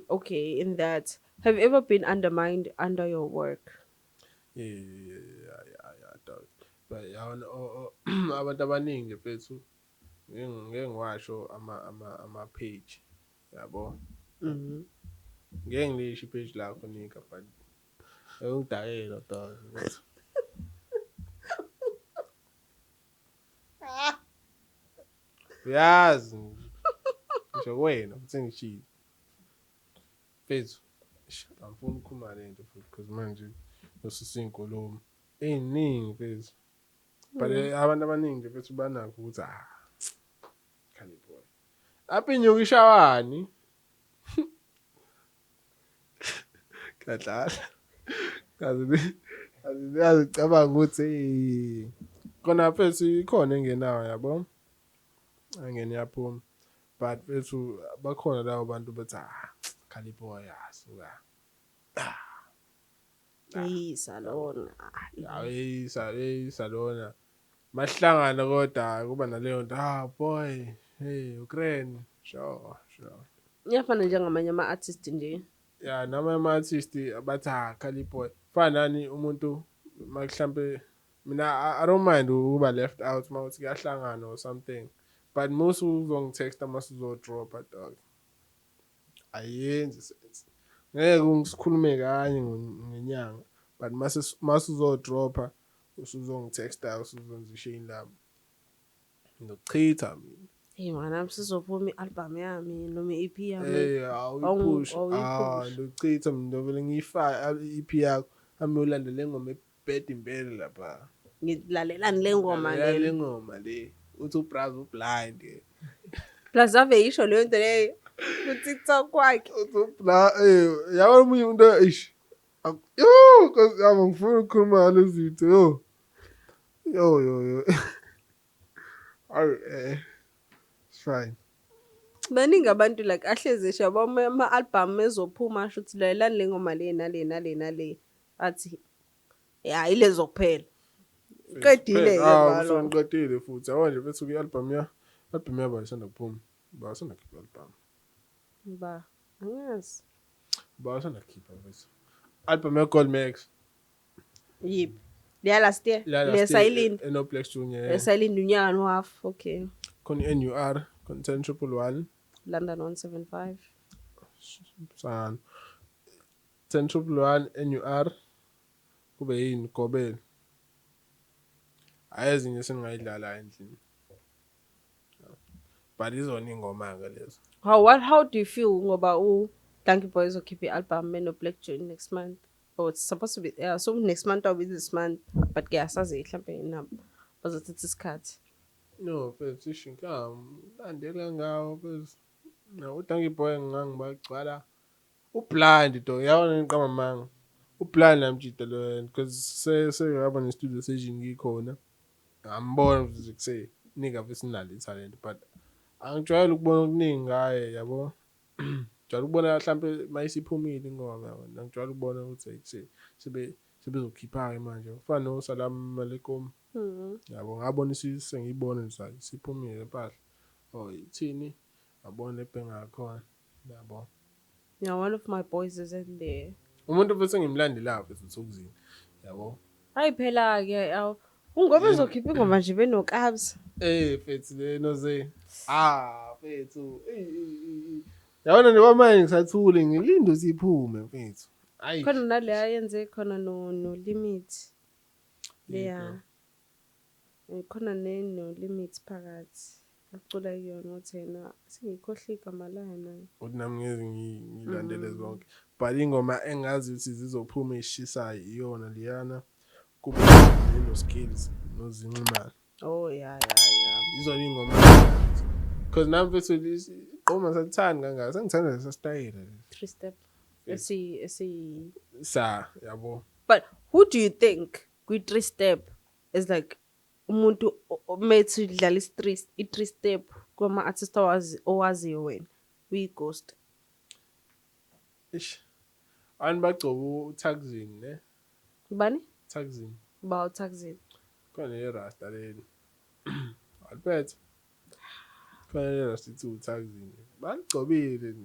that, have you ever been undermined under your work? Yeah, dog. But yabona abantu abaningi mfethu ngeke ngiwasho ama page yabo. Mhm. Ngeke ngilisho page lakho nika but ungidakela dog. Uyazi ngisho wena uthi ngishilo mfethu angifuni ukukhuluma lento futhi because manje ususinkulumo eziningi mfethu but abantu abaningi mfethu banakho ukuthi khali boy apha inyuka ishawani kadlala kazi cabanga ukuthi khona mfethu ikhona engenayo yabo angene yaphuma but bethu bakhona labo bantu bethi Khalipo yasuka Salona. Salona mahlangana kodwa kuba naleyo nto boy hey Ukraine sure Iyafana njengamanye ama-artist nje. yeah nama ama-artist abathi Khalipo fana nani umuntu mhlambe mina I don't mind ukuba left out mawuthi kuyahlangana or something. But most uzongitexta masuzodropa dog. Ayenzi sense. Ngeke ngisikhulume kanye ngenyanga but masuzodropa usuzongitexta usuzonza ishane lami. Ngizochitha mina. Hey man, I'm sizophuma i-album yami noma i-EP yami. Hey awuyipush. Ngizochitha mina ndovele ngiyifaka i-EP yakho. Ami ulandele ngoma ebed impela lapha. Ngilalelani le ngoma le. Le ngoma le. Uthi ubraz ublind Plus ave isho leyo nto leyo ku TikTok kwakhe. yabona umunye umuntu cause ngifuna ukukhuluma lezi zinto yo it's fine. Baningi abantu like ahlezi esho ama-album ezophuma asho ukuthi lalelani le ngoma le nale athi ya ilezo kuphela. Qedile ke ngiqedile futhi yabona nje bethu i-album yabo ayisanda kuphuma basanda khipha i-album angazi basanda khipha bethu album ya-Gold Max yip leya last year le silent no Black Junior le silent unyaka no half okay khona i-NUR khona 10-111 London 175 sana 10-111 NUR kube yini Gobela ayezinye sengayidlala endlini but izona ingoma ke lezo. How do you feel ngoba Dankie Boy uzokhipha i-album no Black June next month? Oh, it's supposed to be so next month or this month but ke asazi mhlambe nabo bazothatha isikhathi. No mfethu ishinka landela ngawo because no Dankie Boy ngangibagcwala ublind do yabona ngiqamba manga ublind namjida lo because seyaba ne studio session ngikhona ngambona ukuthi kuse nika bese sinalo talent but angijwayele ukubona okuningi ngaye yabo Ngijwayele ukubona mhlampe mayisiphumile ingoma yabona. Ngijwayele ukubona ukuthi sebezokhipha-ke manje. Kufana noSalam Alaikum. Yabo ngabona sengiyibona nje siphumile impahla. Oh ithini? Ngabona ebhenga yakhona. Yabo. Yeah, one of my boys is in there. Umuntu bese ngimlandelayo bese uThukzini. Yabo. Hayi phela ke ungoba ezokhipha ingoma nje benokabs. Fethu leno ze. Fethu. Yabona njengoba ngisathule ngilinda usiphume mfethu. Hayi. Khona naleya yenze khona no limit. Leya. Khona no limit phakathi. Acula kuyona uthena singikhohle igama layo nayo. Uthi nami ngeze ngilandele zonke. But ingoma engazi ukuthi zizophuma eshisayo iyona liyana. Kube no skills nozinqimana. Oh yeah. Izona ingoma. Because nami mfethu iqoma sathani kangaka sengithanda lesa style. 3 step. Esi. Yabo. But who do you think kwi 3 step is like umuntu omethi dlala i3 step kuma artist owaziyo wena uyi-ghost? Anibagcoba uThakzini ne? Bani? Thakzini. Ba uThakzini. Khona yerasta leli. Alphethe. Khona yerasta ithi uThakzini. Baligcobile.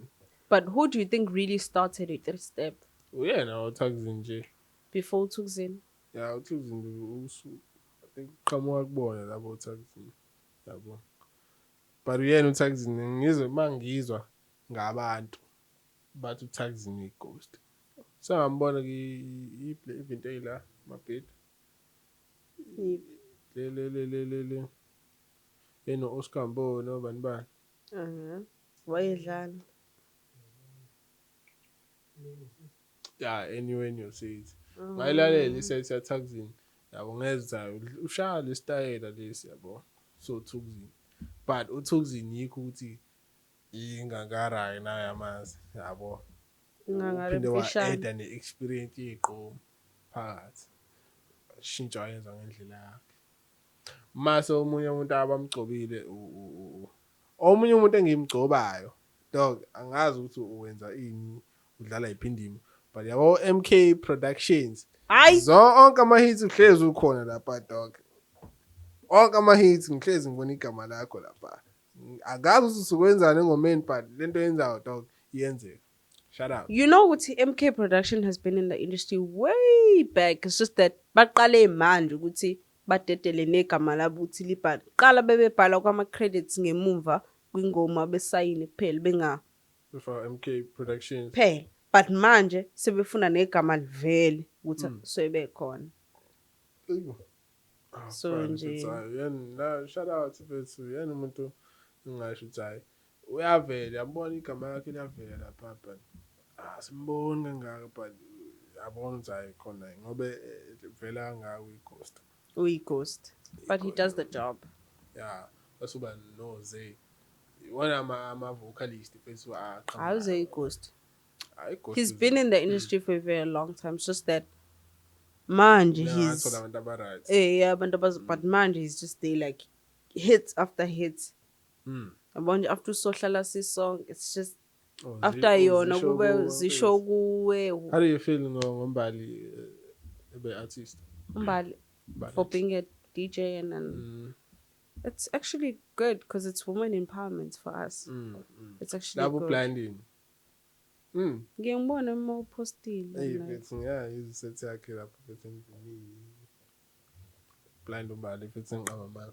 But who do you think really started with 3 step? Uyena uThakzini nje. Before uThukzini? Yeah, uThakzini I think qhamuka kubona labo uThakzini. Yabo. But uyena uThakzini ngizwe mangizwa ngabantu bathi uThakzini ighost. Sengambona ivinto eyila mabhedi. Le. Eno Oscar Mbo nobani bani. Wayedlala. Yeah, anyway you say it. Ngayilalela isethi yaThakzini. Yabo ngeza ushaya le style lesi yabo. So Thukzini. But uThukzini yikho ukuthi ingangarayi nayo yamazi yabo. Ngangare Wa-add ne experience yeqomo phakathi. Shintsha yenza ngendlela yakhe. Mase omunye umuntu abamgcobile omunye umuntu engimgcobayo dog angazi ukuthi uwenza ini udlala iphindimo but yabo MK Productions zonke ama hits uhlezi ukhona lapha dog onke ama hits ngihlezi ngibona igama lakho lapha akazi ukuthi usukwenzana ngomeni but lento yenzayo dog iyenzeka. Shout out. You know ukuthi MK Production has been in the industry way back. It's just that baqale manje ukuthi badedele negama labo uthi libhala. Qala bebebhala kwama credits ngemuva kwingoma besayini kuphela benga For MK Productions. Phela. But manje sebefuna negama livele ukuthi sebekhona. So nje yena shout out to yena umuntu ngisho ukuthi hayi uyavela yabona igama lakhe liyavela lapha but simboni kangaka but yabona ukuthi hayi khona ngoba vela kangaka uyighost. Uyi-ghost. But he does the job. Yeah, basuba noze. One ama vocalist bese How's he ghost? Ghost. He's been in the industry for a very long time. It's just that manje he's yeah, but manje he's just there like hits after hits. After sohlala song, it's just after yona kube zisho kuwe. How do you feel ngombali ebe artist? Umbali for being a DJ and it's actually good because it's women empowerment for us. It's actually double good. blinding. Ngiyambona uma upostile. Bethi izisethi yakhe lapho bethi blind umbali bethi ngiqaba manje.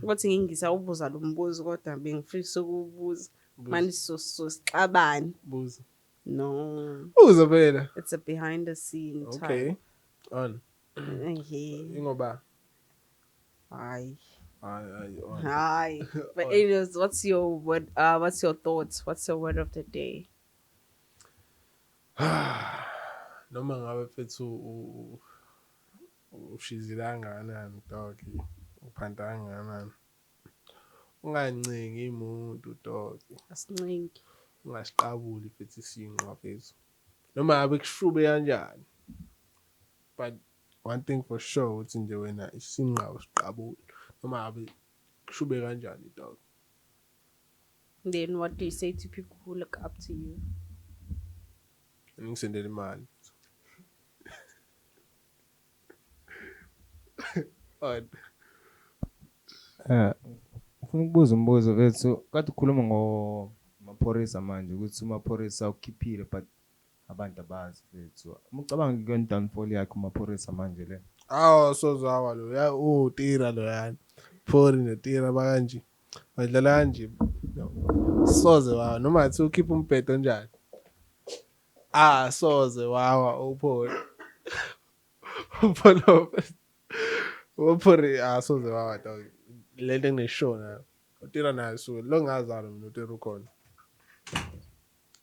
Ukuthi ngingisa ubuza lo mbuzo kodwa bengifisa ukubuza. Manje sixabane. Buza. No. Buza phela. It's a behind the scene type. Okay. On. Ingoba. Hi. Hi. But anyways, what's your word? What's your thoughts? What's your word of the day? Noma ngabe fethu ushizilanga kanani dog uphanda kangakanani ungancengi imuntu dog Asincengi ungasiqabuli futhi isinqa fethu noma ngabe kushube kanjani but one thing for sure uthi nje wena isinqa usiqabuli noma ngabe kushube kanjani dog. Then what do you say to people who look up to you? ngisendele imali. Odd. Ufuna ukubuza umbuzo bethu kade ukhuluma ngomapholisa manje ukuthi umapholisa ukhiphile but abantu abazi bethu. Umucabanga kuyona downfall yakhe umapholisa manje le. Sozawa lo ya utira lo yani. Phori netira bakanje. Badlala kanje. Soze wa noma athi ukhipha umbhedo onjani. Soze wawa uphori. Upholo. Uphori soze wawa dog. Lento ngisho utira nayo so lo ngazalo mina utira ukhona.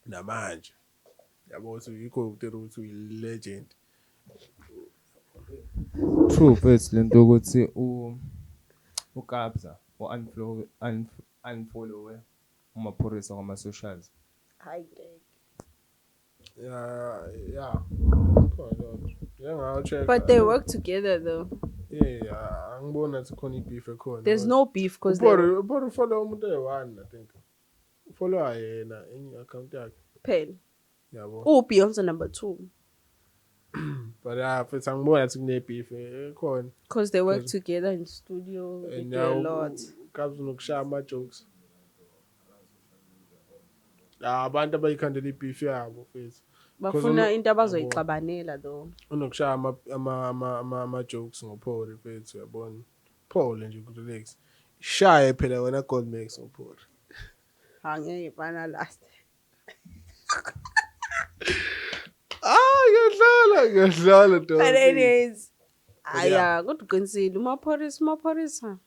Namanje. Yabo ukuthi yikho utira ukuthi uyi-legend. True first lento ukuthi uKabza unfollow umapholisa kuma socials. Hayi. Yeah. I'll check. But they work together though. Yeah, angibona ukuthi khona ibeef ekhona. There's no beef because Ubor follow umuntu oyi-1 I think. Follow yena in account yakhe. pen. Yabo. Beyonce number 2. But futhi angibona ukuthi kune beef ekhona. Because they work together in studio. They do a lot. Kabza nokushaya ama-jokes. Abantu abayikhandela ibeef yabo futhi. Bafuna into abazoyixabanela though. Unokushaya ama-jokes ngoPaul futhi uyabona. Paul nje kurelax. Shaye phela wena Goldmax ngoPaul. Angeke bana last. Ngiyadlala dog. But anyways, kodwa uqinisile umapholisa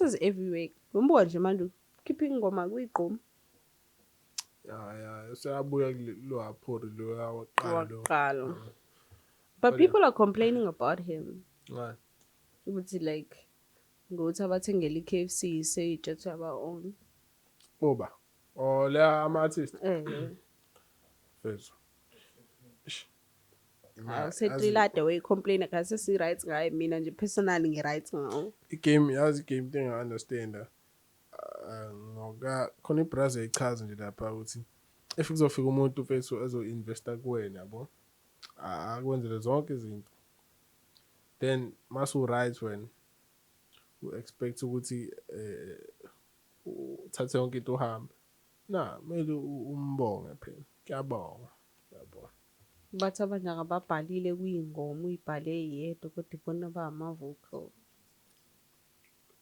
is everywhere. Ngombuka nje manje keep ingoma kuyigqomo. Usabuya lo aphori lo waqala. But people are complaining about him. Right. Ukuthi like ngokuthi abathengele iKFC say just our own. Oba. Le ama-artist. Fethu. Setrilade we complain akase si right ngaye mina nje personally ngi-right ngawo. Yazi game thing I understand. Ngoba khona iBrazil ichaza nje lapha ukuthi if kuzofika umuntu fethu ezo-investa kuwena yabo akwenzele zonke izinto then masu right when u expect ukuthi uthathe yonke into uhambe kumele umbonge phela kuyabonga yabo. Bathi abanye ababhalile kuyingoma uyibhale yedwa kodwa ibona bama-vocal.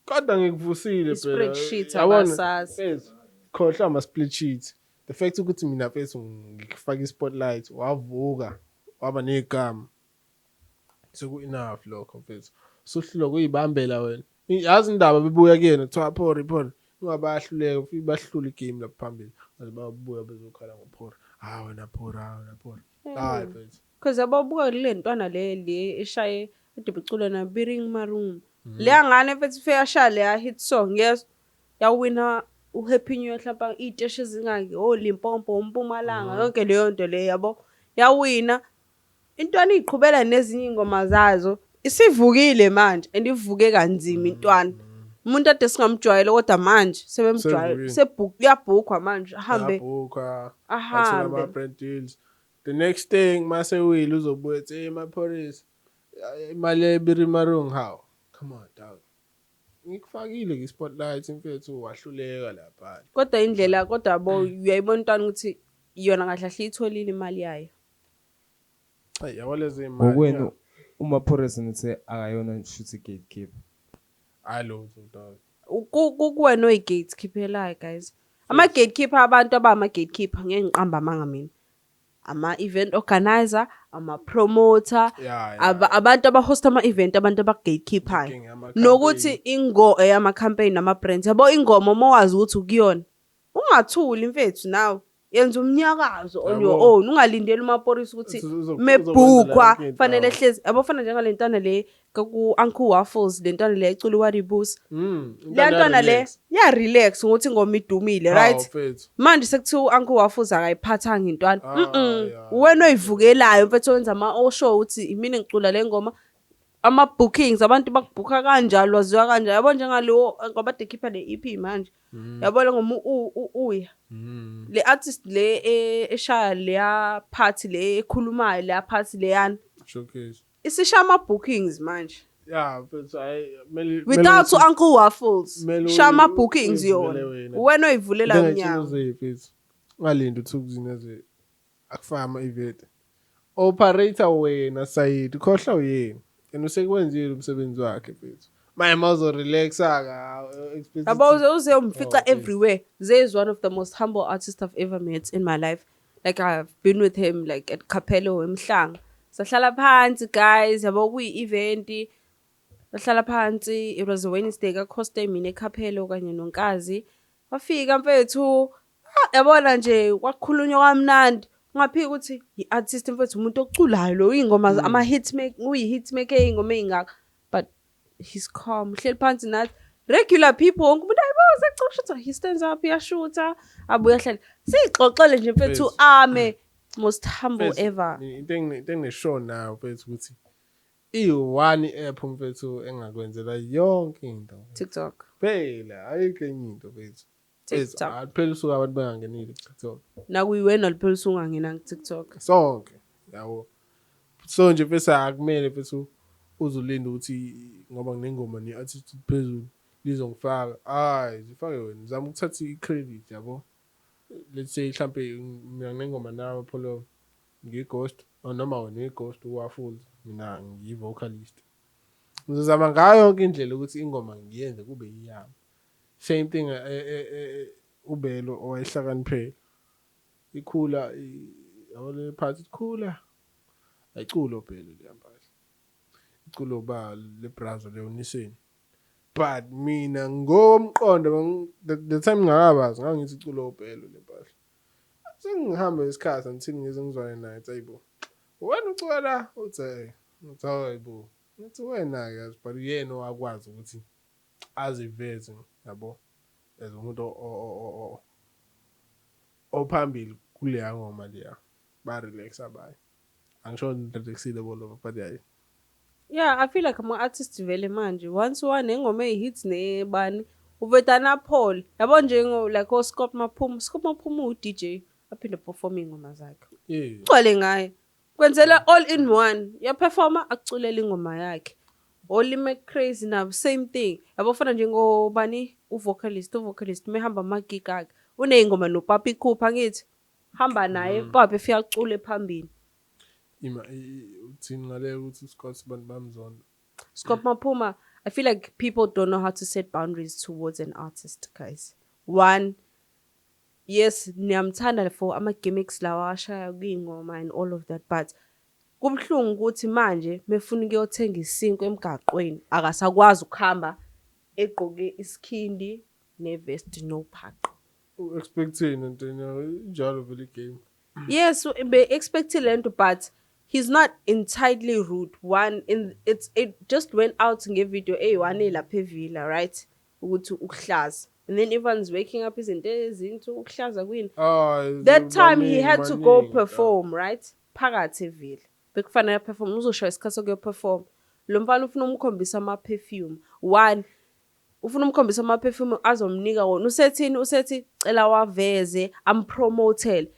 Kodwa ngikuvusile phela. Spreadsheet abasazi. Khohla ama-split sheet. The fact ukuthi mina fethu ngikufaka i-spotlight wavuka waba negama. Seku-enough lokho fethu. Suhlelo kuyibambela wena. Yazi indaba bebuya kuyena kuthiwa Phori. Ungabahluleka ufike bahlule igame lapha phambili. Manje babuya bezokhala ngoPhori. Wena Phori. Hayi fethu. Because ababuka le ntwana le eshaye edebicula na Biring Maroon. Le angane fethu feyasha le hit song yes. Yawina uHappy New Year hlapha iteshe zingaki Limpopo uMpumalanga yonke leyo nto le yabo. Yawina intwana iqhubela nezinye ingoma zazo. Isivukile manje andivuke kanzima intwana. Umuntu ade singamjwayele kodwa manje sebemjwayele uyabhukwa manje ahambe athula ama brand deals. The next thing mase will uzobuya ethi mapholisa imali eBiring Maroon how come on dog ngikufakile ke spotlight mfethu wahluleka lapha kodwa indlela kodwa yabo uyayibona intwana ukuthi iyona kahle itholile imali yayo. Yawaleze imali ngokwenu umapholisa nithi akayona shuthi gatekeeper. Hello dog. Kuwena oyi-gatekeeper guys. Ama-gatekeeper abantu abama-gatekeeper ngeke ngiqamba amanga mina. Ama-event organizer, ama-promoter, abantu abahosta ama-event, abantu aba-gatekeeper. Nokuthi ama-campaign nama-brands. Yabo ingoma uma wazi ukuthi ukuyona. Ungathuli mfethu nawe. Yenza umnyakazo on your own. Ungalindeli umapholisa ukuthi mebhukwa fanele hlezi. Abafana njengale ntwana le ku-Uncle Waffles le ntwana le ecula uWadibusi. Le ntwana le relax ukuthi ingoma idumile right. Manje sekuthiwa uUncle Waffles akayiphathanga intwana. Wena oyivukelayo mfethu wenza ama-show uthi mina ngicula le ngoma ama-bookings abantu bakubhukha kanjalo waziwa kanjalo yabo njengalo ngoba dekhipha le-EP manje yabona ngoma uya le artist le eshaya leya party le ekhulumayo leya party leyana showcase isisha ama-bookings manje yeah but without Uncle Waffles Mele shama bookings uyivulele yona wena. wena uyivulela umnyango uzephi ungalinda uthukuzini eze akufaka ama-event operator wena sayidi khohla uyena and usekwenzile umsebenzi wakhe mfethu manje mawuzorelaxa yabo uze umfica Oh, everywhere Zay is one of the most humble artists I've ever met in my life like I've been with him like at Capello eMhlanga sahlala phansi guys yabo kuyi-event sahlala phansi it was a Wednesday ka-Coste mina eCapello kanye nonkazi wafika mfethu yabona nje kwakhulunywa kamnandi ungaphika ukuthi i-artist mfethu umuntu oculayo lo ingoma uyi-hitmaker ingoma ey'ngaka but he's calm uhleli phansi nathi regular people wonke umuntu ayibuza ecishutha he stands up iyashutha abuya hlala siyixoxele nje mfethu ame most humble ever into engineshow nayo mfethu ukuthi i-one app mfethu engakwenzela yonke into TikTok phela ayikho enye into mfethu TikTok phela usuke abantu bengangenile ku-TikTok nakuyiwena liphela usungangena ku-TikTok sonke yabo so nje mfethu akumele mfethu uzulinda ukuthi ngoba nginengoma ne-artist phezulu lizongifaka hayi zifake wena zama ukuthatha i-credit yabo let's say mhlampe mina nginengoma nawe Apollo ngi-ghost noma wena ngi-ghost uwafull mina ngiyi-vocalist ngizozama ngayo yonke indlela ukuthi ingoma ngiyenze kube yiyami same thing ubelo owayehlakaniphela ikhula yabo le part ikhula ayiculo phela liyampahla iculo ba le brazo leoniseni but mina ngomqondo the time ngakabazi ngangithi iculo ubhelo lempahla sengihamba isikhathi until ngize ngizwane naye ayibo wena ucula uthi hayibo ngathi wena yazi but yena owakwazi ukuthi aziveze yabo as umuntu ophambili kuleya ngoma leya ba relax abaye angisho relaxile bolo but yeah I feel like ama-artist vele manje once wanengoma eyi-hits nebani uvetana Paul yabo njengo like oScope Maphuma u-DJ aphinde perform ingoma zakhe ugcwale ngaye kwenzela all in one yaperforma akuculela ingoma yakhe Olime Crazy nabo same thing yabo fana njengobani uvocalist mehamba amagig akhe uneyingoma noPapi Khupha ngithi hamba naye Papi efika acule phambili uthini ngale ukuthi Scott bantu bamzonda Scott Maphuma I feel like people don't know how to set boundaries towards an artist guys one yes niyamthanda for ama-gimmicks lawa ashaya kuyingoma and all of that but kubhlungu ukuthi manje mefuna ukuyothenga isinko emgaqweni akasakwazi ukuhamba egqoke isikhindi nevest nophaqo expecting and njalo vele game yes be expecting lento but he's not entirely rude one it just went out ngevideo eyi-1 lapha evilla right ukuthi ukuhlaza and then everyone's waking up izinto ezinto ukuhlaza kwini that time he had to go perform right phakathi evilla bekufanele perform uzoshaya isikhathi sokuyoperform lo mfana ufuna umkhombisa ama-perfume one ufuna umkhombisa ama-perfume azomnika wona usethi cela waveze ampromotele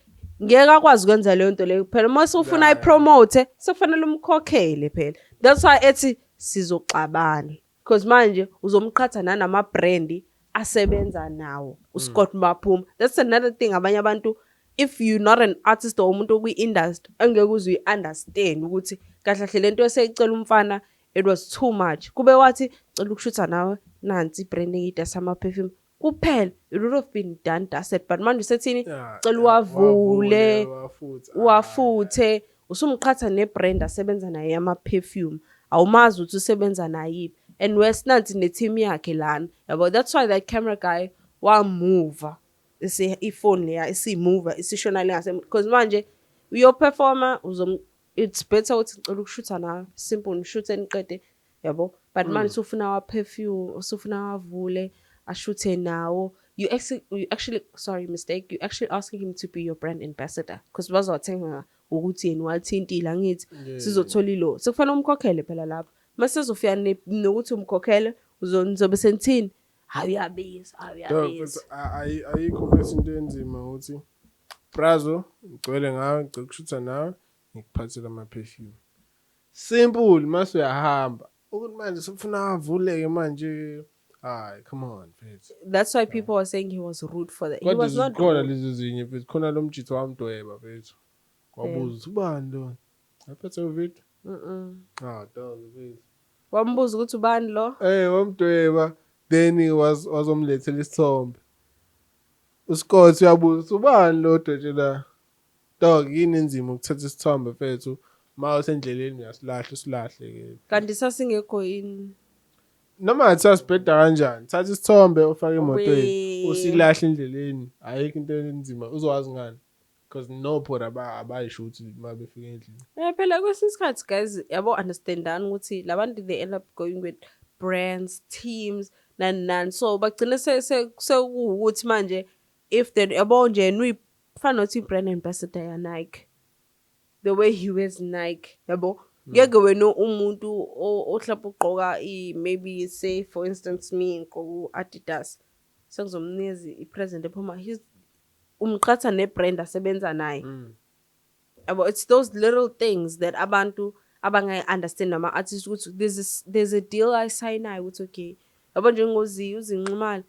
ngeke akwazi ukwenza leyo nto leyo phela uma ufuna ayipromote sekufanele umkhokhele phela that's why ethi sizoxabana because manje uzomqhatha nanama-brand asebenza nawo uScott Maphuma that's another thing abanye abantu if you're not an artist or umuntu okwi-industry angeke uze uyi-understand ukuthi kahle kahle lento eseyicela umfana it was too much kube wathi cela ukushutha nawe nansi branding idasa ama-perfume kuphela it would have been done dusted but manje usethini cela uwavule uwafuthe usumqhatha nebrand asebenza naye ama-perfume awumazi ukuthi usebenza nayiphi and Westnant ne-team yakhe lana yabo that's why that camera guy wamuva ifone leya isimuva isishona le because manje uyoperforma it's better ukuthi cela ukushutha nawe simple nishuthe niqede yabo but manje usufuna wa-perfume usufuna wavule ashuthe nawo you actually sorry mistake you actually asking him to be your brand ambassador because bazothenga ukuthi yena wathintile angithi sizothola ilo sekufanele umkhokhele phela lapho mase uzofika nokuthi umkhokhele uzobe senithini awuyabiza ayikho bese into enzima ukuthi brazo ngicwele ngawe ngicela ukushutha nawe ngikuphathela ama-perfume simple mase uyahamba ukuthi manje sokufuna avuleke manje hayi come on mfethu. That's why people were saying he was rude for that. He Kodwa was not zikhona rude. lezi zinye mfethu khona lo mjitho wamdweba mfethu kwabuza ukuthi ubani lo aphethe uvidiyo dog mfethu Wambuza ukuthi ubani lo? wamdweba then wazomlethela isithombe uScott uyabuza ukuthi ubani lo doje la dog yini enzima ukuthatha isithombe mfethu ma usendleleni uyasilahla usilahle ke Kanti sasingekho yini? noma athasibheda kanjani thatha isithombe ufake emotweni Wee. usilahle endleleni ayikho into enzima uzowazi ngani because no phora abayisho ukuthi uma befika endlini Phela kwesinye isikhathi guys yabo understandani ukuthi labantu they end up going with brands, teams nani so bagcina sekuwukuthi manje if they yabo nje fana nothi brand ambassador ya Nike the way he wears Nike yabo ngeke wena umuntu ohlapha ugqoka maybe say for instance me ngqoka Adidas sengizomnikeza ipresent ephuma his umqhatha nebrand asebenza naye yabo it's those little things that abantu abangayi understand nama artists ukuthi there's a deal I sign naye ukuthi okay yabo njengozi uzinxumali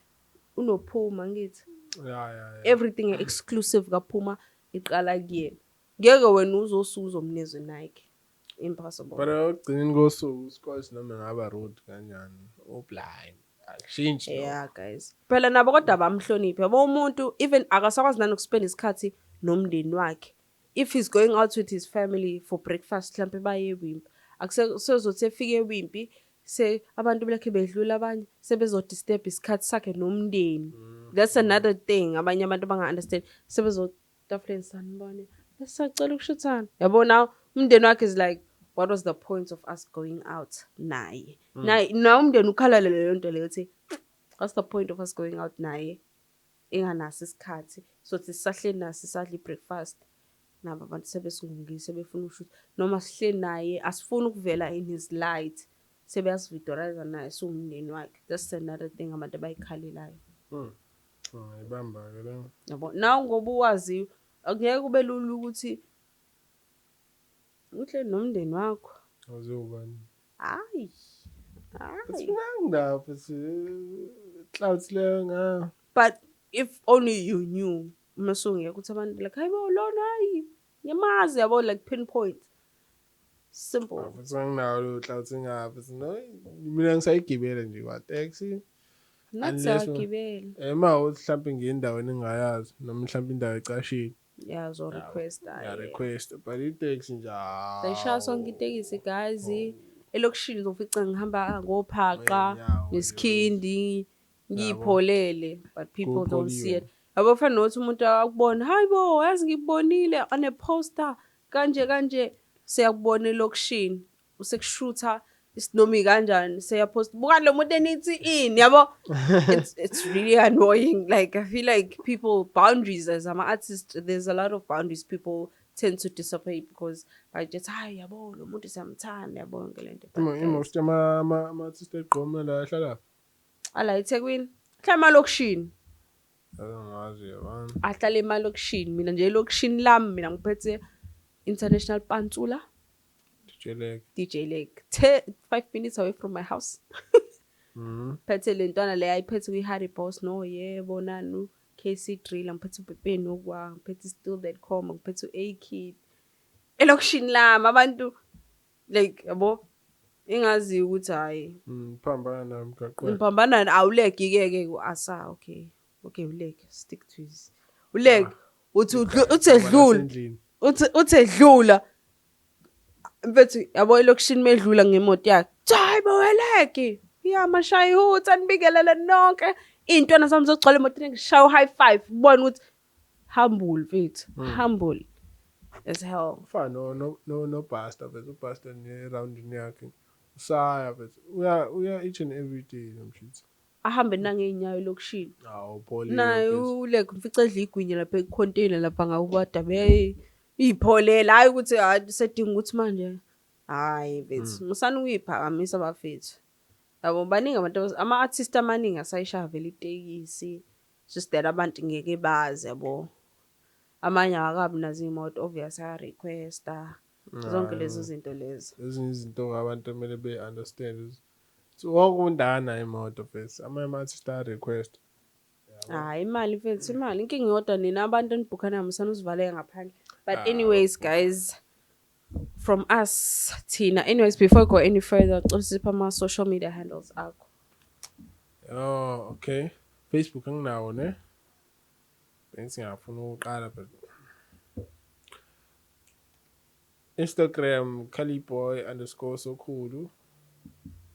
unophuma ngithi everything exclusive kaphuma iqala kuyena ngeke wena uzomnezwe Nike impossible but ogcineni kosuku uScott noma ngaba rude kanjani blind akushintshe yeah guys phela nabo kodwa bamhloniphe yabo umuntu even akasakwazi nani ukuspend isikhathi nomndeni wakhe if he's going out with his family for breakfast mhlambe baye eWimpi akusezothi efike eWimpi se abantu belakhe bedlula abanye sebezodisturb isikhathi sakhe nomndeni that's another thing abanye abantu banga understand sebezotafuleni sanibone sisacela ukushuthana yabo now umndeni wakhe is like what was the point of us going out naye na umndeni ukhalala leyo nto leyo uthi what's the point of us going out naye enganaso isikhathi so sisahleli naso sisadla breakfast nabo abantu sebesingungise sebefuna ushutha noma sihleli naye asifuni ukuvela in his light sebeyasividorize naye so umndeni wakhe that's another thing abantu abayikhalelayo ibamba ke lo yabo now ngoba uwazi akungeke kube lula ukuthi uhle nomndeni wakho awuzobani hayi ngapha clouds leyo nga but if only you knew masungeke ukuthi abantu like hayibo lona hayi yamazi yabo like pinpoint simple nginawo lo clouds ngapha no mina ngisayigibela nje kwa taxi natsagibela ema uthi mhlawumbe ngendaweni engayazi noma mhlawumbe indawo ecashile yazo request ya request but itaxi nje Bayishaya sonke itekisi guys elokishini uzofica ngihamba ngophaqa nesikhindi ngipholele but people don't see it yabo fana nothi umuntu akubona hayibo yazi ngibonile on a poster kanje siyakubona elokishini usekushutha isinomi kanjani seyapost buka lo muntu enithi ini yabo it's really annoying like I feel like people boundaries as I'm an artist there's a lot of boundaries people tend to dissipate because I just hayi yabo lo muntu siyamthanda yabo ngelento most ama artist eqhoma la hlala ala eThekwini hlala malokishini angazi yabani ahlala emalokishini mina nje elokishini lami mina ngiphethe International Pantsula DJ Leg 5 minutes away from my house phethe lentwana le ayiphethe kwi-Harry Boss no yebo nanu KC Drill ngiphethe uBepe nokwa ngiphethe still.com ngiphethe A-Kid elokishini lami abantu like yabo ingazi ukuthi hayi phambana nami gaqwa ngiphambana awulegi ke ku-asa okay uleg stick to his uleg uthi edlula uthi edlula mfethu yabo elokishini medlula ngemoto yakhe hayibo weleki ya mashayi uthi anibikelele nonke intwana sami zogcwala emotweni ngishaya high five ubona ukuthi humble mfethu humble as hell fana no pastor but pastor ne round yakhe usaya but uya each and every day nomshithi ahambe nangeenyawo elokishini poli naye uleg mfica edla igwinya lapha econtainer lapha ngakubada be ipholela hayi ukuthi sedinga ukuthi manje Hayi mfethu, musani uyiphakamisa bafethu. Yabo baningi abantu ama-artist amaningi asayishaya vele itekisi. Just that abantu ngeke bazi yabo. Amanye awakabi nazo iy'moto obvious aya-requesta. Zonke lezo zinto lezo. Ezinye izinto abantu kumele be-understand. So wonke umuntu akanayo imoto first. Amanye ama-artist aya-request. Hayi imali mfethu, imali. Inkinga iyodwa nina abantu enibhukhana musana usivaleke ngaphandle. But anyways guys, from us, Tina. Anyways, before we go any further, let's sipha ama-social media handles akho. Oh, okay. Facebook anginawo ne. Bengithi ngiyafuna ukuqala but Instagram Caliboy_Sokhulu.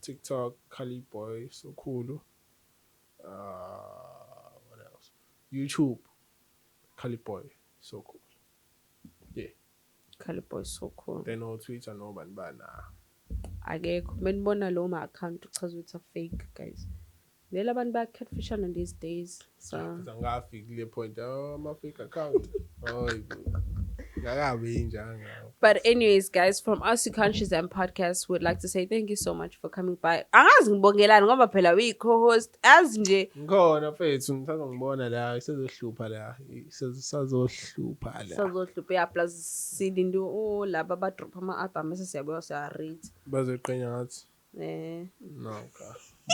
TikTok Caliboy_Sokhulu. What else? YouTube Caliboy_Sokhulu. Yeah. Caliboy so cool. Then on Twitter no banibana. Akekho. Benibona lo ma-account uchaza ukuthi fake guys. Vele abantu baya-catfishana these days. So Angafiki kule point ama-fake account. Oh, ngakabi njanga. but anyways, guys, from us, Conscious and Podcast, would like to say thank you so much for coming by. Angazi ngibongelani ngoba phela uyi-co-host. As nje. Ngikhona mfethu ngithatha ngibona la sezohlupha la. Sazohlupha la. Sazohlupha ya plus silinde laba abadrop ama-album bese siyabuya siya-rate. Bazoqenya ngathi. No,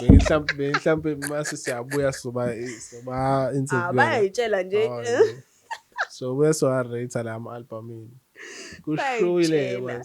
Mhlawumbe mase siyabuya soba interview. Bayayitshela nje. So weso rate la albumini. Kushoyile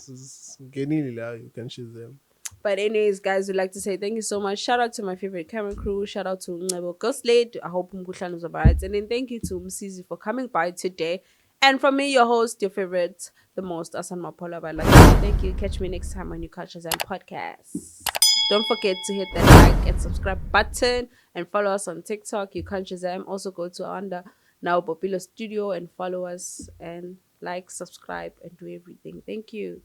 ngenile la you can choose them. But anyways, guys, we'd like to say thank you so much. Shout out to my favorite camera crew. Shout out to Ncebo Ghostlade. I hope umkhuhlane uzoba. And then thank you to Msizi for coming by today. And from me, your host, your favorite, the most, Asan Mapola. I'd like to say thank you. Catch me next time on New Cultures and Podcasts. Don't forget to hit that like and subscribe button and follow us on TikTok, You Conscious Am. Also go to under Now Popilo Studio and follow us and like, subscribe, and do everything. Thank you.